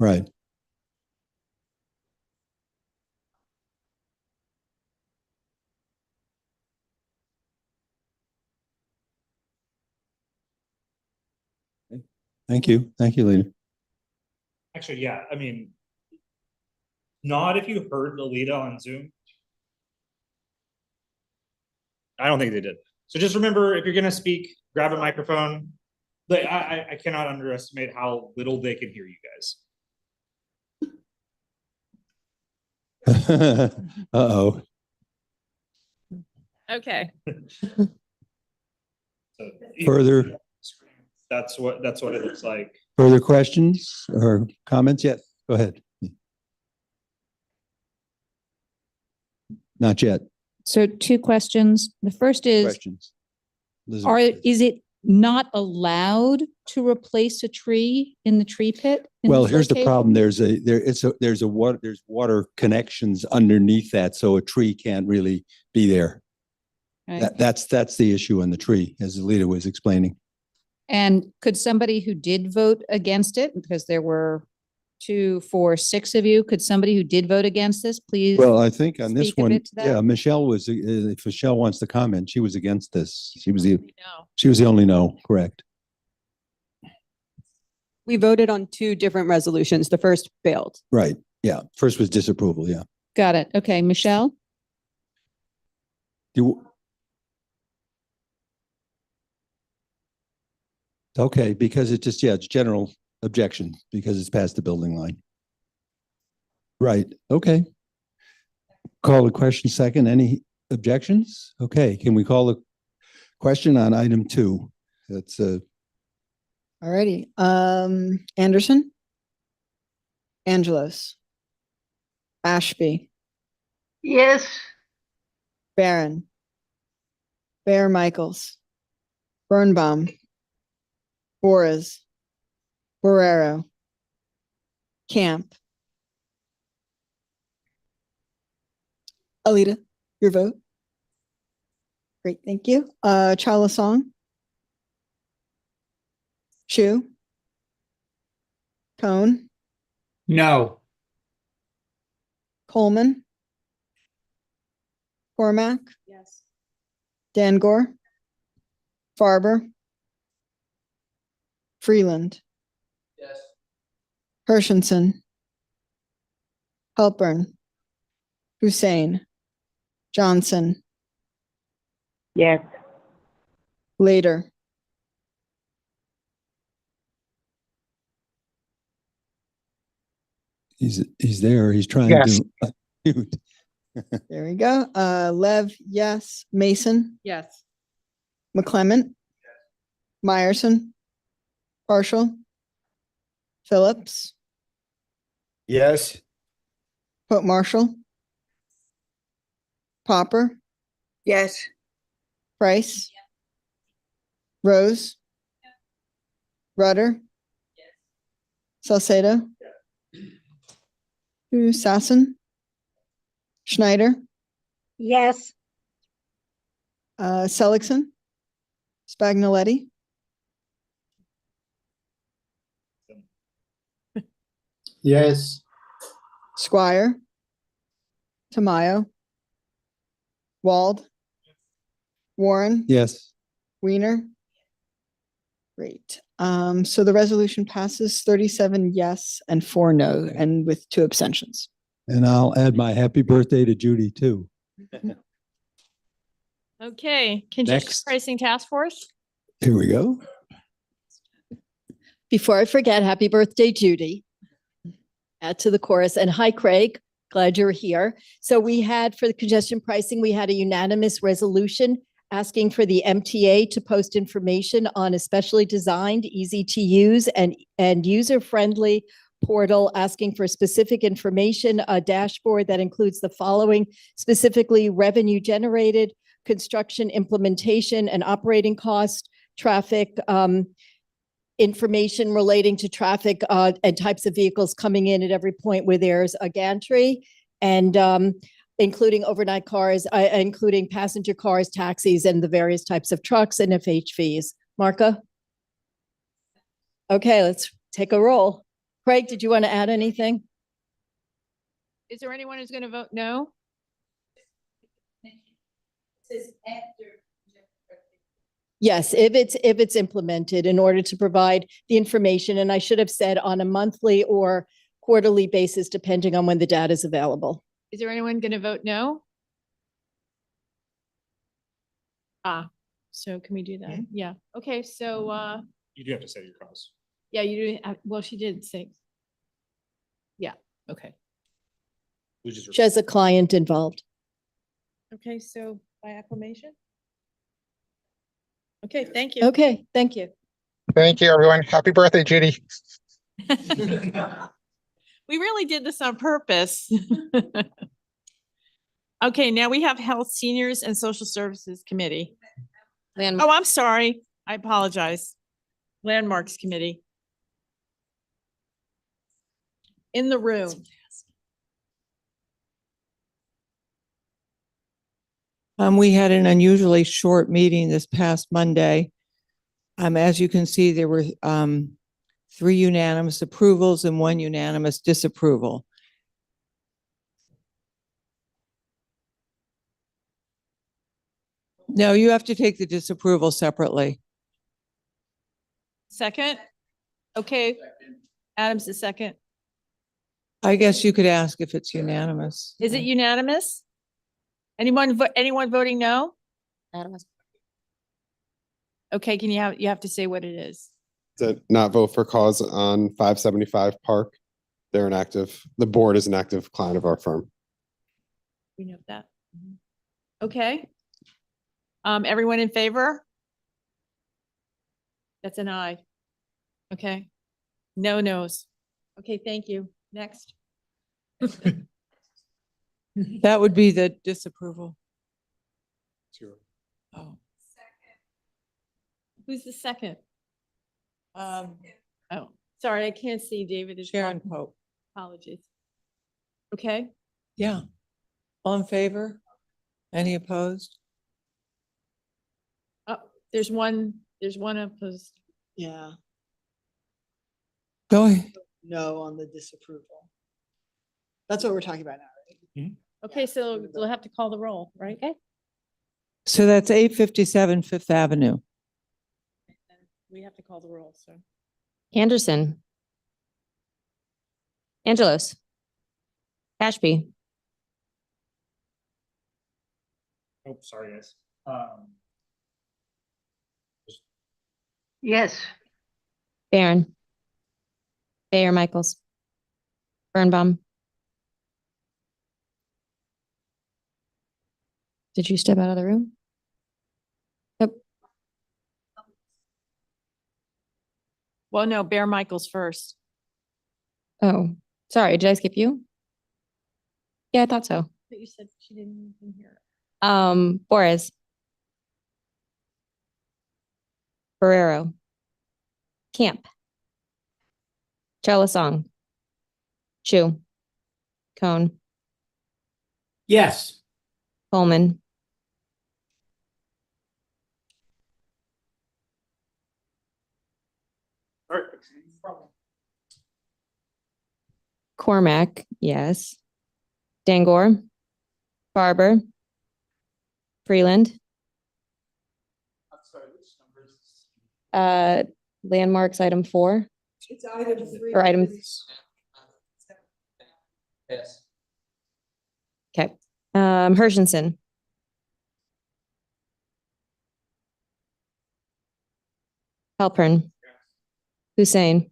Speaker 15: Right. Thank you. Thank you, Lena.
Speaker 4: Actually, yeah, I mean, not if you heard Alita on Zoom. I don't think they did. So just remember, if you're going to speak, grab a microphone. But I cannot underestimate how little they can hear you guys.
Speaker 15: Uh-oh.
Speaker 1: Okay.
Speaker 4: So,
Speaker 15: Further.
Speaker 4: That's what it looks like.
Speaker 15: Further questions or comments? Yes, go ahead. Not yet.
Speaker 6: So 2 questions. The first is,
Speaker 15: Questions. Elizabeth.
Speaker 6: is it not allowed to replace a tree in the tree pit?
Speaker 15: Well, here's the problem. There's water connections underneath that, so a tree can't really be there.
Speaker 6: Right.
Speaker 15: That's the issue on the tree, as Alita was explaining.
Speaker 6: And could somebody who did vote against it, because there were 2, 4, 6 of you, could somebody who did vote against this, please?
Speaker 15: Well, I think on this
Speaker 6: speak a
Speaker 15: one,
Speaker 6: bit to that?
Speaker 15: yeah, Michelle was, if Michelle wants to comment, she was against this. She was the only no, correct.
Speaker 12: We voted on 2 different resolutions. The first failed.
Speaker 15: Right, yeah. First was disapproval, yeah.
Speaker 6: Got it. Okay, Michelle?
Speaker 15: Okay, because it's just, it's general objection because it's past the building line. Right, okay. Call the question second. Any objections? Okay, can we call the question on item 2? That's
Speaker 10: All righty. Anderson? Angelos? Ashby?
Speaker 14: Yes.
Speaker 10: Barron? Bear Michaels? Birnbaum? Boras? Borrero? Camp? Alita, your vote? Great, thank you. Chalasong? Chu? Cone?
Speaker 16: No.
Speaker 10: Coleman? Cormac?
Speaker 8: Yes.
Speaker 10: Dangor? Farber? Freeland?
Speaker 16: Yes.
Speaker 10: Hershenson? Halpern? Hussein? Johnson?
Speaker 14: Yes.
Speaker 10: Later?
Speaker 15: he's there. He's trying
Speaker 16: Yes.
Speaker 15: to unmute.
Speaker 10: There we go. Lev, yes. Mason?
Speaker 6: Yes.
Speaker 10: McClement? Meyerson? Partial? Phillips?
Speaker 16: Yes.
Speaker 10: Pope Marshall? Popper?
Speaker 14: Yes.
Speaker 10: Price? Rose? Rudder? Salcedo? Sasson? Schneider?
Speaker 14: Yes.
Speaker 10: Seligson? Spagnoletti?
Speaker 16: Yes.
Speaker 10: Squire? Tamayo? Wald, Warren,
Speaker 15: Yes.
Speaker 10: Weiner. Great. So the resolution passes 37 yes and 4 no, and with 2 abstentions.
Speaker 15: And I'll add my happy birthday to Judy too.
Speaker 1: Okay, congestion
Speaker 15: Next.
Speaker 1: pricing task force.
Speaker 15: Here we go.
Speaker 2: Before I forget, happy birthday, Judy. Add to the chorus. And hi, Craig. Glad you're here. So we had for the congestion pricing, we had a unanimous resolution asking for the MTA to post information on a specially designed, easy to use and user-friendly portal asking for specific information, a dashboard that includes the following, specifically revenue generated, construction implementation and operating cost, traffic, information relating to traffic and types of vehicles coming in at every point where there's a gantry, and including overnight cars, including passenger cars, taxis, and the various types of trucks and FHVs. Marka? Okay, let's take a roll. Craig, did you want to add anything?
Speaker 1: Is there anyone who's going to vote no?
Speaker 2: Yes, if it's implemented in order to provide the information, and I should have said on a monthly or quarterly basis, depending on when the data is available.
Speaker 1: Is there anyone going to vote no? So can we do that? Yeah. Okay, so
Speaker 4: You do have to say your cause.
Speaker 1: yeah, you do. Well, she did say. Yeah, okay.
Speaker 2: She has a client involved.
Speaker 1: Okay, so by acclamation? Okay, thank you.
Speaker 2: Okay, thank you.
Speaker 19: Thank you, everyone. Happy birthday, Judy.
Speaker 1: We really did this on purpose. Okay, now we have Health, Seniors, and Social Services Committee. Oh, I'm sorry. I apologize. Landmarks Committee. In the room.
Speaker 20: We had an unusually short meeting this past Monday. As you can see, there were 3 unanimous approvals and 1 unanimous disapproval. No, you have to take the disapproval separately.
Speaker 1: Second? Okay. Adam's the second.
Speaker 20: I guess you could ask if it's unanimous.
Speaker 1: Is it unanimous? Anyone voting no? Okay, you have to say what it is.
Speaker 21: To not vote for cause on 575 Park. The board is an active client of our firm.
Speaker 1: We know that. Okay. Everyone in favor? That's an aye. Okay. No nos. Okay, thank you. Next.
Speaker 20: That would be the disapproval.
Speaker 1: Oh. Who's the second? Oh, sorry, I can't see David.
Speaker 20: Sharon Pope.
Speaker 1: Apologies. Okay.
Speaker 20: Yeah. All in favor? Any opposed?
Speaker 1: Oh, there's one opposed.
Speaker 10: Yeah.
Speaker 20: Go ahead.
Speaker 10: No on the disapproval. That's what we're talking about now, right?
Speaker 1: Okay, so we'll have to call the roll, right? Okay.
Speaker 20: So that's 857 Fifth Avenue.
Speaker 1: We have to call the roll, so.
Speaker 18: Anderson. Angelos. Ashby.
Speaker 4: Oh, sorry, guys.
Speaker 14: Yes.
Speaker 18: Barron. Bayer Michaels. Birnbaum. Did you step out of the room? Yep.
Speaker 1: Well, no, Bear Michaels first.
Speaker 18: Oh, sorry. Did I skip you? Yeah, I thought so.
Speaker 1: But you said she didn't even hear.
Speaker 18: Borres. Barrero. Camp. Chalasong. Chu. Cone.
Speaker 16: Yes.
Speaker 18: Coleman. Cormac, yes. Dangor. Barber. Freeland. Landmarks, item 4.
Speaker 10: It's item 3.
Speaker 18: Or item.
Speaker 24: Yes.
Speaker 18: Okay. Hershenson. Halpern. Hussein.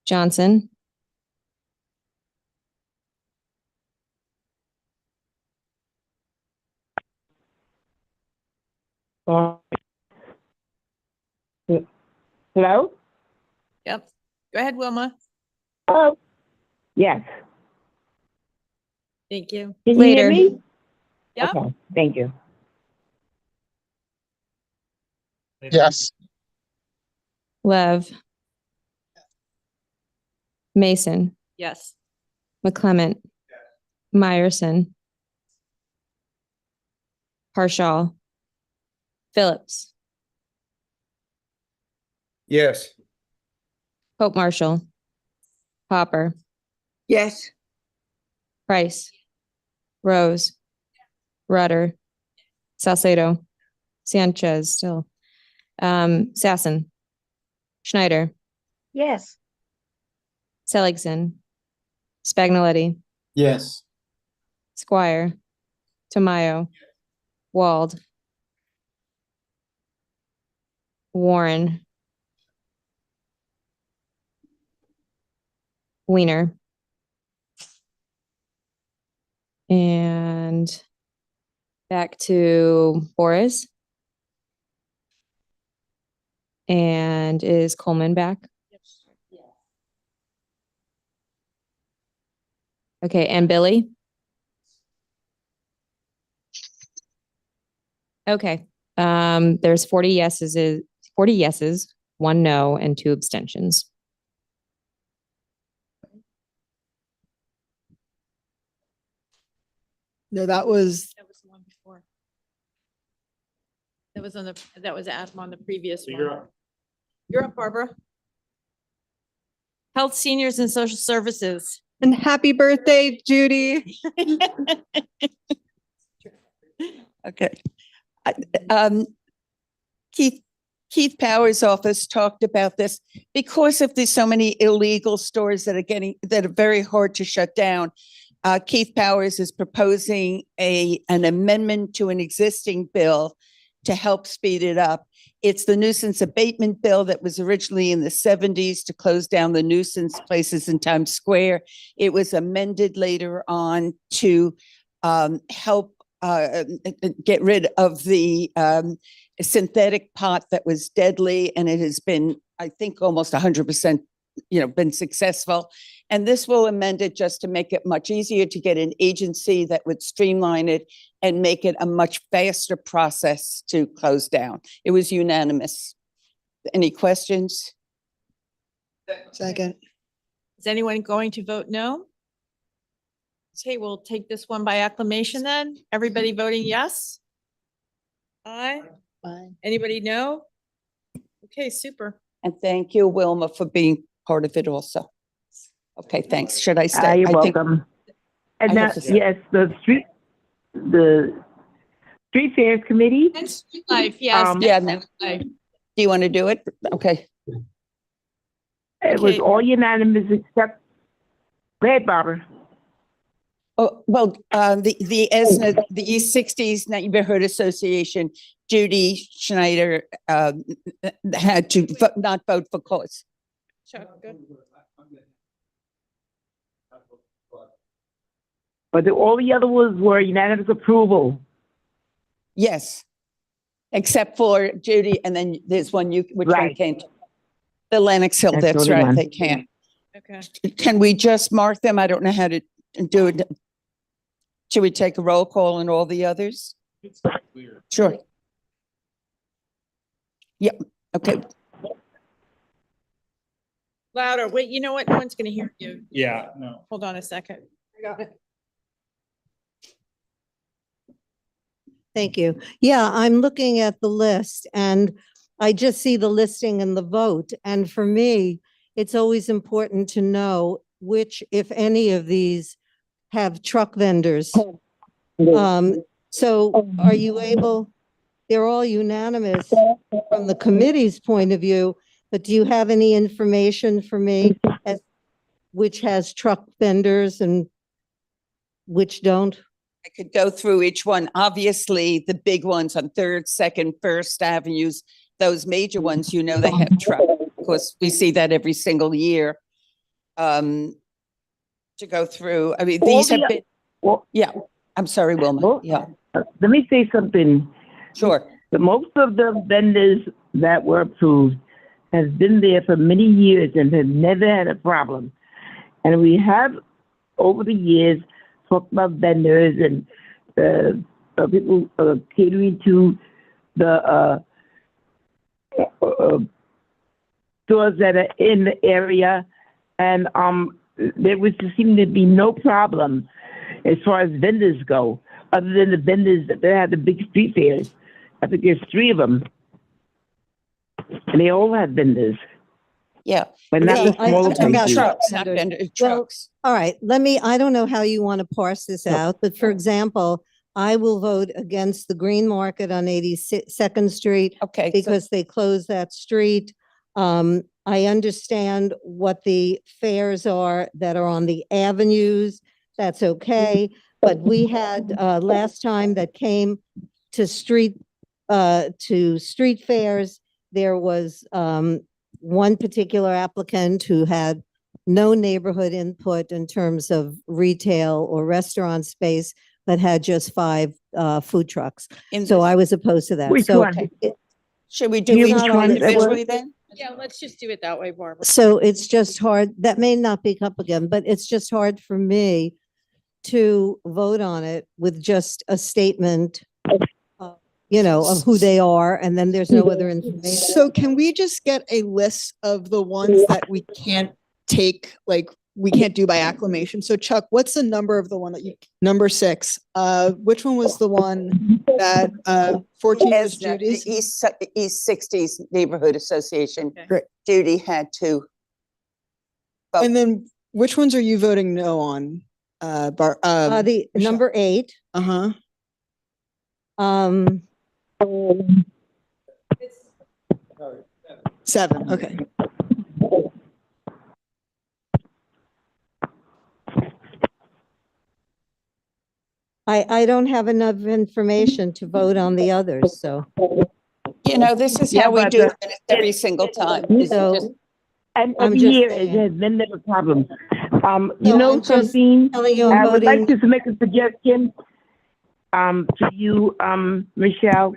Speaker 18: Johnson.
Speaker 14: Hello?
Speaker 1: Yep. Go ahead, Wilma.
Speaker 14: Oh, yes.
Speaker 1: Thank you.
Speaker 14: Can
Speaker 18: Later.
Speaker 14: you hear me?
Speaker 1: Yep.
Speaker 14: Okay, thank you.
Speaker 19: Yes.
Speaker 18: Lev. Mason.
Speaker 1: Yes.
Speaker 18: McClement. Meyerson. Harshal. Phillips.
Speaker 21: Yes.
Speaker 18: Pope Marshall. Hopper.
Speaker 14: Yes.
Speaker 18: Price. Rose. Rudder. Salcedo. Sanchez still. Sassen. Schneider.
Speaker 14: Yes.
Speaker 18: Seligson. Spagnoletti.
Speaker 21: Yes.
Speaker 18: Squire. Tamayo. Wald. Warren. Weiner. And back to Boris. And is Coleman back? Okay, and Billy? Okay, there's 40 yeses, 1 no, and 2 abstentions.
Speaker 10: No, that was,
Speaker 1: That was the one before. That was Adam on the previous one. You're up, Barbara. Health, Seniors, and Social Services.
Speaker 12: And happy birthday, Judy.
Speaker 5: Okay. Keith Powers' office talked about this because if there's so many illegal stores that are very hard to shut down. Keith Powers is proposing an amendment to an existing bill to help speed it up. It's the nuisance abatement bill that was originally in the 70s to close down the nuisance places in Times Square. It was amended later on to help get rid of the synthetic pot that was deadly, and it has been, I think, almost 100%, been successful. And this will amend it just to make it much easier to get an agency that would streamline it and make it a much faster process to close down. It was unanimous. Any questions?
Speaker 10: second.
Speaker 1: Is anyone going to vote no? Okay, we'll take this one by acclamation then. Everybody voting yes? Aye.
Speaker 2: Aye.
Speaker 1: Anybody no? Okay, super.
Speaker 5: And thank you, Wilma, for being part of it also. Okay, thanks. Should I stay?
Speaker 14: You're
Speaker 5: I think-
Speaker 14: welcome.
Speaker 5: I
Speaker 14: And
Speaker 5: have
Speaker 14: that,
Speaker 5: to say-
Speaker 14: yes, the Street Fairs Committee.
Speaker 1: And Street Life, yes.
Speaker 5: Yeah, no. Do you want to do it? Okay.
Speaker 14: It was
Speaker 1: Okay.
Speaker 14: all unanimous except, go ahead, Barbara.
Speaker 5: Oh, well, the ESNA, the East 60s Neighborhood Association, Judy Schneider had to not vote for cause.
Speaker 1: Sure, good.
Speaker 14: But all the other ones were unanimous approval.
Speaker 5: Yes, except for Judy, and then there's one which one
Speaker 14: Right.
Speaker 5: can't. The Lenox Hill,
Speaker 14: That's
Speaker 5: that's
Speaker 14: the only
Speaker 5: right,
Speaker 14: one.
Speaker 5: they can't.
Speaker 1: Okay.
Speaker 5: Can we just mark them? I don't know how to do it. Should we take a roll call on all the others? Sure. Yep, okay.
Speaker 1: Louder. Wait, you know what? No one's gonna hear you.
Speaker 4: Yeah, no.
Speaker 1: Hold on a second.
Speaker 10: I got it. Thank you. Yeah, I'm looking at the list and I just see the listing and the vote. And for me, it's always important to know which, if any of these have truck vendors.
Speaker 2: So are you able, they're all unanimous from the committee's point of view, but do you have any information for me as which has truck vendors and which don't?
Speaker 5: I could go through each one. Obviously, the big ones on Third, Second, First Avenues, those major ones, you know, they have truck. Of course, we see that every single year. To go through, I mean, these have been, yeah, I'm sorry, Wilma, yeah.
Speaker 14: Let me say something.
Speaker 5: Sure.
Speaker 14: The most of the vendors that were approved has been there for many years and have never had a problem. And we have, over the years, talked about vendors and people catering to the stores that are in the area. And there was seem to be no problem as far as vendors go, other than the vendors that have the big street fairs. I think there's 3 of them. And they all have vendors.
Speaker 5: Yeah.
Speaker 14: But not the
Speaker 2: I'm
Speaker 14: smaller
Speaker 2: talking about
Speaker 14: places.
Speaker 5: Trucks, not vendor, trucks.
Speaker 2: All right, I don't know how you want to parse this out, but for example, I will vote against the Green Market on 82nd Street.
Speaker 5: Okay.
Speaker 2: Because they closed that street. I understand what the fares are that are on the avenues. That's okay. But we had last time that came to street fairs, there was one particular applicant who had no neighborhood input in terms of retail or restaurant space, but had just 5 food trucks. So I was opposed to that.
Speaker 14: Which
Speaker 2: So
Speaker 14: one?
Speaker 5: Should we do
Speaker 2: You're
Speaker 5: each
Speaker 2: not
Speaker 5: one
Speaker 2: on the-
Speaker 5: individually then?
Speaker 1: Yeah, let's just do it that way, Barbara.
Speaker 2: So it's just hard, that may not be up again, but it's just hard for me to vote on it with just a statement, of who they are, and then there's no other information.
Speaker 10: So can we just get a list of the ones that we can't take, like, we can't do by acclamation? So Chuck, what's the number of the one that number 6? Which one was the one that 14 was
Speaker 5: The
Speaker 10: Judy's?
Speaker 5: East 60s Neighborhood Association.
Speaker 10: Great.
Speaker 5: Judy had to.
Speaker 10: And then which ones are you voting no on?
Speaker 2: The number 8.
Speaker 10: Uh-huh. 7, okay.
Speaker 2: I don't have enough information to vote on the others, so.
Speaker 5: You know, this is how we do it every single time. It's
Speaker 2: So-
Speaker 5: just-
Speaker 14: And
Speaker 2: I'm
Speaker 14: every
Speaker 2: just
Speaker 14: year it
Speaker 2: saying.
Speaker 14: has been never a problem. You
Speaker 2: So
Speaker 14: know
Speaker 2: I'm just
Speaker 14: something?
Speaker 2: telling you I'm
Speaker 14: I would like
Speaker 2: voting-
Speaker 14: to make a suggestion to you, Michelle.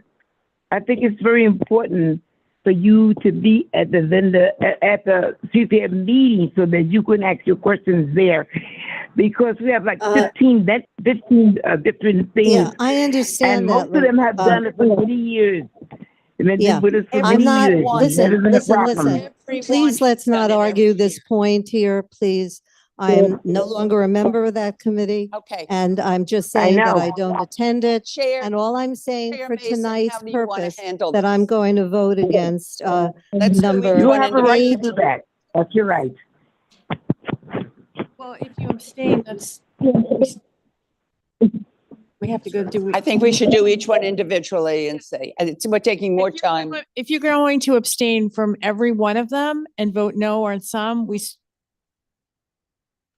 Speaker 14: I think it's very important for you to be at the vendor, at the CPM meeting so that you can ask your questions there. Because we have like 15 different things.
Speaker 2: Yeah, I understand
Speaker 14: And
Speaker 2: that.
Speaker 14: most of them have done it for many years. And they've
Speaker 2: Yeah,
Speaker 14: been with us for
Speaker 2: I'm
Speaker 14: many
Speaker 2: not,
Speaker 14: years.
Speaker 2: listen,
Speaker 14: Never been a
Speaker 2: listen,
Speaker 14: problem.
Speaker 2: listen. Please, let's not argue this point here, please. I am no longer a member of that committee.
Speaker 5: Okay.
Speaker 2: And I'm just saying that
Speaker 14: know.
Speaker 2: I don't attend it.
Speaker 5: Chair,
Speaker 2: And all I'm saying
Speaker 5: Chair
Speaker 2: for
Speaker 5: Mason,
Speaker 2: tonight's
Speaker 5: how do you wanna
Speaker 2: purpose,
Speaker 5: handle
Speaker 2: that
Speaker 5: this?
Speaker 2: I'm going to vote against
Speaker 5: Let's do
Speaker 2: number
Speaker 5: each
Speaker 14: You
Speaker 5: one
Speaker 14: have a right to
Speaker 2: 8.
Speaker 14: do that. That's your right.
Speaker 1: Well, if you abstain, that's, we have to go do.
Speaker 5: I think we should do each one individually and say, and we're taking more time.
Speaker 1: If you're going to abstain from every one of them and vote no on some,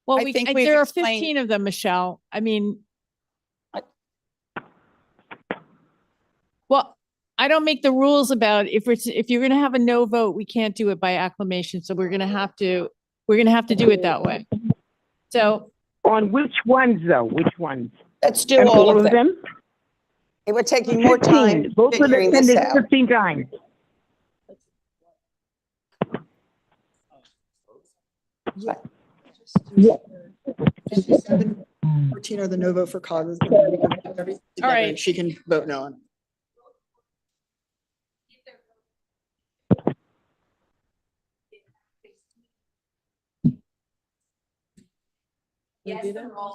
Speaker 5: I think we've
Speaker 1: there are
Speaker 5: explained-
Speaker 1: 15 of them, Michelle. I mean. Well, I don't make the rules about if you're gonna have a no vote, we can't do it by acclamation. So we're gonna have to do it that way. So.
Speaker 14: On which ones though? Which ones?
Speaker 5: Let's do
Speaker 14: And
Speaker 5: all of them.
Speaker 14: them?
Speaker 5: And we're taking more time
Speaker 14: 15. Both of them
Speaker 5: figuring this
Speaker 14: attended
Speaker 5: out.
Speaker 14: 15 times.
Speaker 10: Yeah. 14 are the no vote for causes. And then we can put everything together and
Speaker 1: right.
Speaker 10: She can vote no on.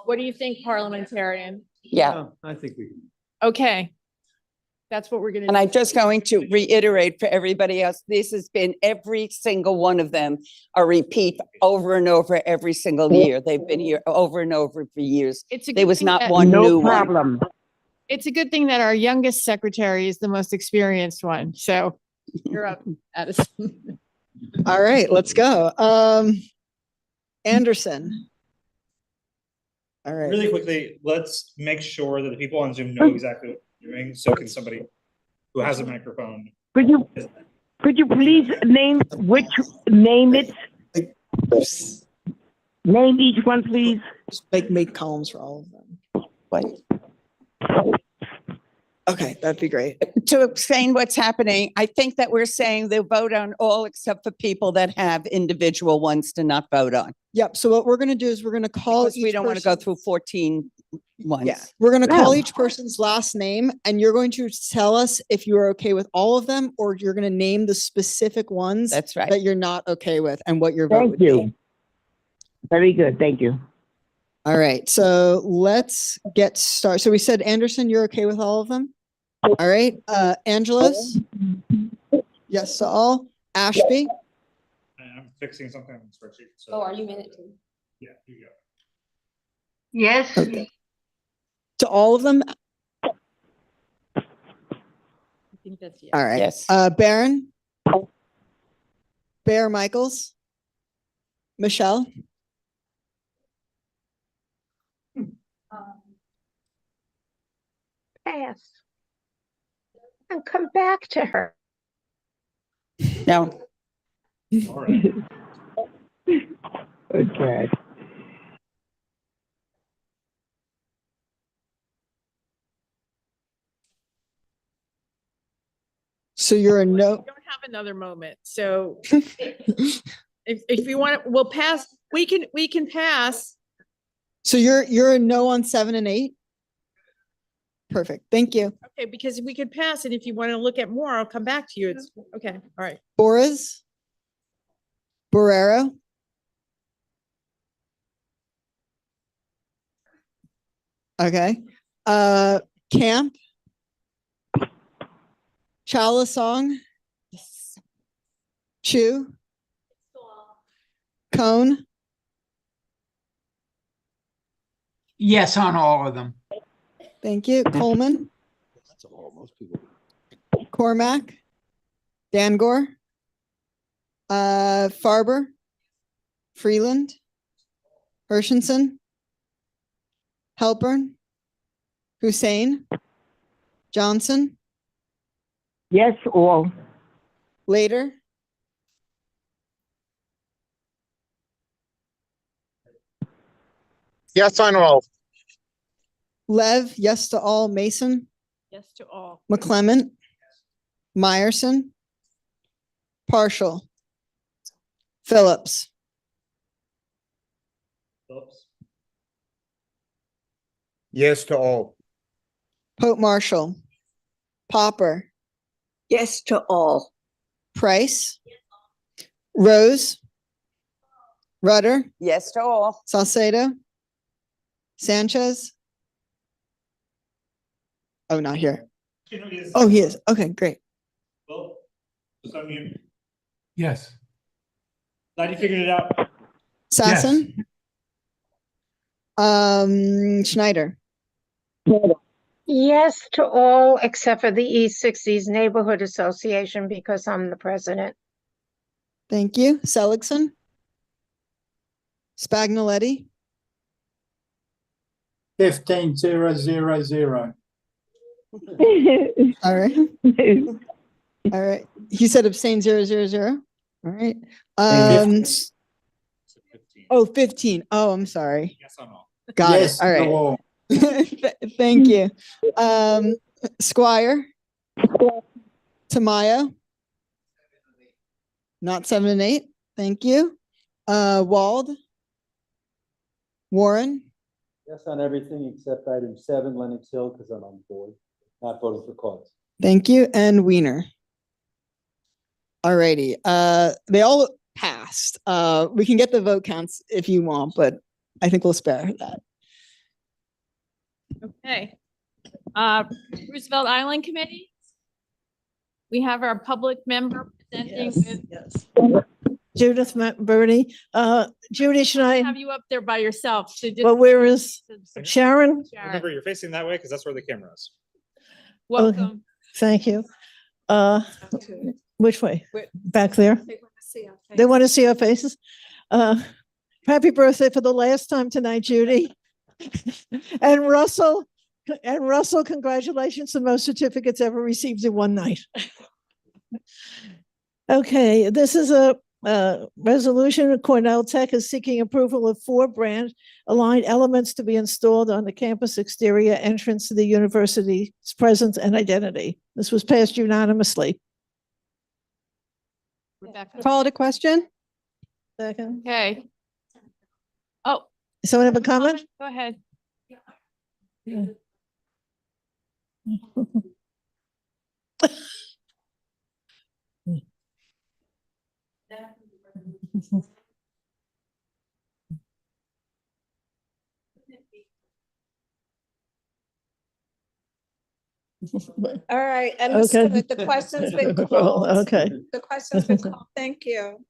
Speaker 1: What do you think, parliamentarian?
Speaker 5: Yeah.
Speaker 15: I think we can.
Speaker 1: Okay. That's what we're gonna.
Speaker 5: And I'm just going to reiterate for everybody else, this has been every single one of them a repeat over and over every single year. They've been here over and over for years.
Speaker 1: It's a
Speaker 5: There
Speaker 1: good
Speaker 5: was
Speaker 1: thing
Speaker 5: not
Speaker 1: that-
Speaker 5: one new
Speaker 14: No
Speaker 5: one.
Speaker 14: problem.
Speaker 1: It's a good thing that our youngest secretary is the most experienced one. So you're up, Addison.
Speaker 10: All right, let's go. Anderson. All right.
Speaker 4: Really quickly, let's make sure that the people on Zoom know exactly what we're doing. So can somebody who has a microphone.
Speaker 14: Could you please name it? Name each one, please.
Speaker 10: Just make columns for all of them.
Speaker 5: What?
Speaker 10: Okay, that'd be great.
Speaker 5: To explain what's happening, I think that we're saying they'll vote on all except for people that have individual ones to not vote on.
Speaker 10: Yep. So what we're going to do is we're going to call
Speaker 5: Because we
Speaker 10: each
Speaker 5: don't want to go
Speaker 10: person-
Speaker 5: through 14 ones.
Speaker 10: Yeah, we're going to call
Speaker 14: No.
Speaker 10: each person's last name and you're going to tell us if you're okay with all of them or you're going to name the specific ones
Speaker 5: That's right.
Speaker 10: that you're not okay with and what your vote
Speaker 14: Thank
Speaker 10: would be.
Speaker 14: you. Very good. Thank you.
Speaker 10: All right, so let's get started. So we said, Anderson, you're okay with all of them? All right, Angelos? Yes to all. Ashby?
Speaker 4: I'm fixing something on the spreadsheet. So
Speaker 18: Oh, are you in it too?
Speaker 4: yeah, here you go.
Speaker 13: Yes.
Speaker 10: Okay. To all of them?
Speaker 1: I think that's yes.
Speaker 10: All right.
Speaker 5: Yes.
Speaker 10: Baron? Bear Michaels? Michelle?
Speaker 13: Pass. And come back to her.
Speaker 5: No.
Speaker 4: All right.
Speaker 14: Okay.
Speaker 10: So you're a
Speaker 1: We
Speaker 10: no.
Speaker 1: don't have another moment. So if you want, we'll pass. We can pass.
Speaker 10: So you're a no on 7 and 8? Perfect. Thank you.
Speaker 1: Okay, because we could pass, and if you want to look at more, I'll come back to you. It's okay. All right.
Speaker 10: Boris? Borrero? Okay. Camp? Chalasong? Chu? Cone?
Speaker 19: Yes, on all of them.
Speaker 10: Thank you. Coleman?
Speaker 15: That's all, most people.
Speaker 10: Cormac? Dangor? Farber? Freeland? Hershenson? Halpern? Hussein? Johnson?
Speaker 14: Yes, all.
Speaker 10: Later?
Speaker 19: Yes, on all.
Speaker 10: Lev, yes to all. Mason?
Speaker 1: Yes to all.
Speaker 10: McClement? Meyerson? Partial? Phillips?
Speaker 4: Phillips.
Speaker 19: Yes to all.
Speaker 10: Pope Marshall? Popper?
Speaker 13: Yes to all.
Speaker 10: Price? Rose? Rudder?
Speaker 5: Yes to all.
Speaker 10: Salcedo? Sanchez? Oh, not here.
Speaker 4: You know, is-
Speaker 10: Oh, he is. Okay, great.
Speaker 4: Well, just unmute.
Speaker 19: Yes.
Speaker 4: Glad you figured it out.
Speaker 10: Sassen? Schneider?
Speaker 13: Yes to all except for the East 60s Neighborhood Association because I'm the president.
Speaker 10: Thank you. Seligson? Spagnoletti?
Speaker 19: 15,000.
Speaker 10: All right. All right. He said abstain 000. All right. Oh, 15. Oh, I'm sorry.
Speaker 4: Yes on all.
Speaker 10: Got
Speaker 19: Yes
Speaker 10: it. All
Speaker 19: to
Speaker 10: right.
Speaker 19: all.
Speaker 10: Thank you. Squire? Tamayo? Not 7 and 8. Thank you. Wald? Warren?
Speaker 15: Yes on everything except item 7, Lennox Hill, because I'm on the board, not voting for cause.
Speaker 10: Thank you. And Wiener. All righty. They all passed. We can get the vote counts if you want, but I think we'll spare that.
Speaker 1: Okay. Roosevelt Island Committee. We have our public member presenting with
Speaker 7: Judith Birdie. Judy, should I,
Speaker 1: Have you up there by yourself. So just-
Speaker 7: well, where is Sharon?
Speaker 4: Remember, you're facing that way because that's where the camera is.
Speaker 1: Welcome.
Speaker 7: Thank you. Which way? Back there? They want to see our faces. Happy birthday for the last time tonight, Judy. And Russell, congratulations. The most certificates ever received in one night. Okay, this is a resolution. Cornell Tech is seeking approval of 4 brand aligned elements to be installed on the campus exterior entrance to the university's presence and identity. This was passed unanimously.
Speaker 12: Call it a question?
Speaker 7: Second.
Speaker 1: Okay. Oh,
Speaker 7: Someone have a comment?
Speaker 1: go ahead.
Speaker 9: All right,
Speaker 7: Okay.
Speaker 9: understood. The question's been called.
Speaker 7: Okay.
Speaker 9: The question's been called. Thank you.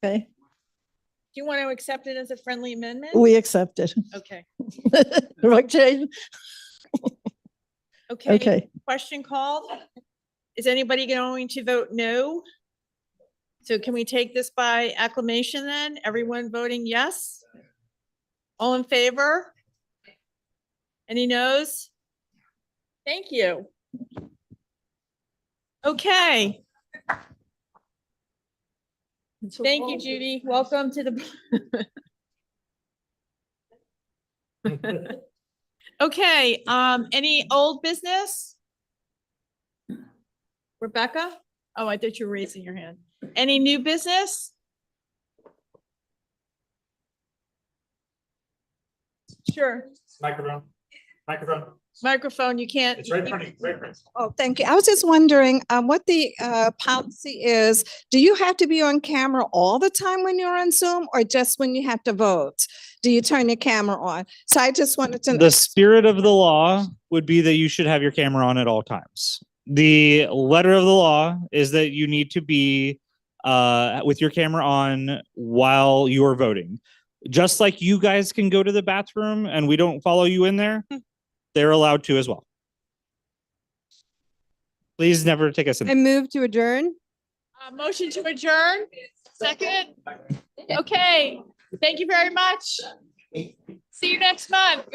Speaker 7: Okay,
Speaker 1: Do you want to accept it as a friendly amendment?
Speaker 7: we accept it.
Speaker 1: Okay.
Speaker 7: Right, Jane?
Speaker 1: Okay.
Speaker 7: Okay.
Speaker 1: Question called. Is anybody going to vote no? So can we take this by acclamation then? Everyone voting yes? All in favor? Any no's? Thank you. Okay. Thank you, Judy. Welcome to the. Okay, any old business? Rebecca? Oh, I thought you were raising your hand. Any new business? Sure.
Speaker 4: Microphone.
Speaker 1: Microphone, you can't.
Speaker 4: It's right in front of you, right in front of you.
Speaker 9: Oh, thank you. I was just wondering what the policy is. Do you have to be on camera all the time when you're on Zoom or just when you have to vote? Do you turn your camera on? So I just wanted to.
Speaker 4: The spirit of the law would be that you should have your camera on at all times. The letter of the law is that you need to be with your camera on while you are voting. Just like you guys can go to the bathroom and we don't follow you in there, they're allowed to as well. Please never take us in.
Speaker 12: I move to adjourn.
Speaker 1: Motion to adjourn. Second. Okay, thank you very much. See you next month.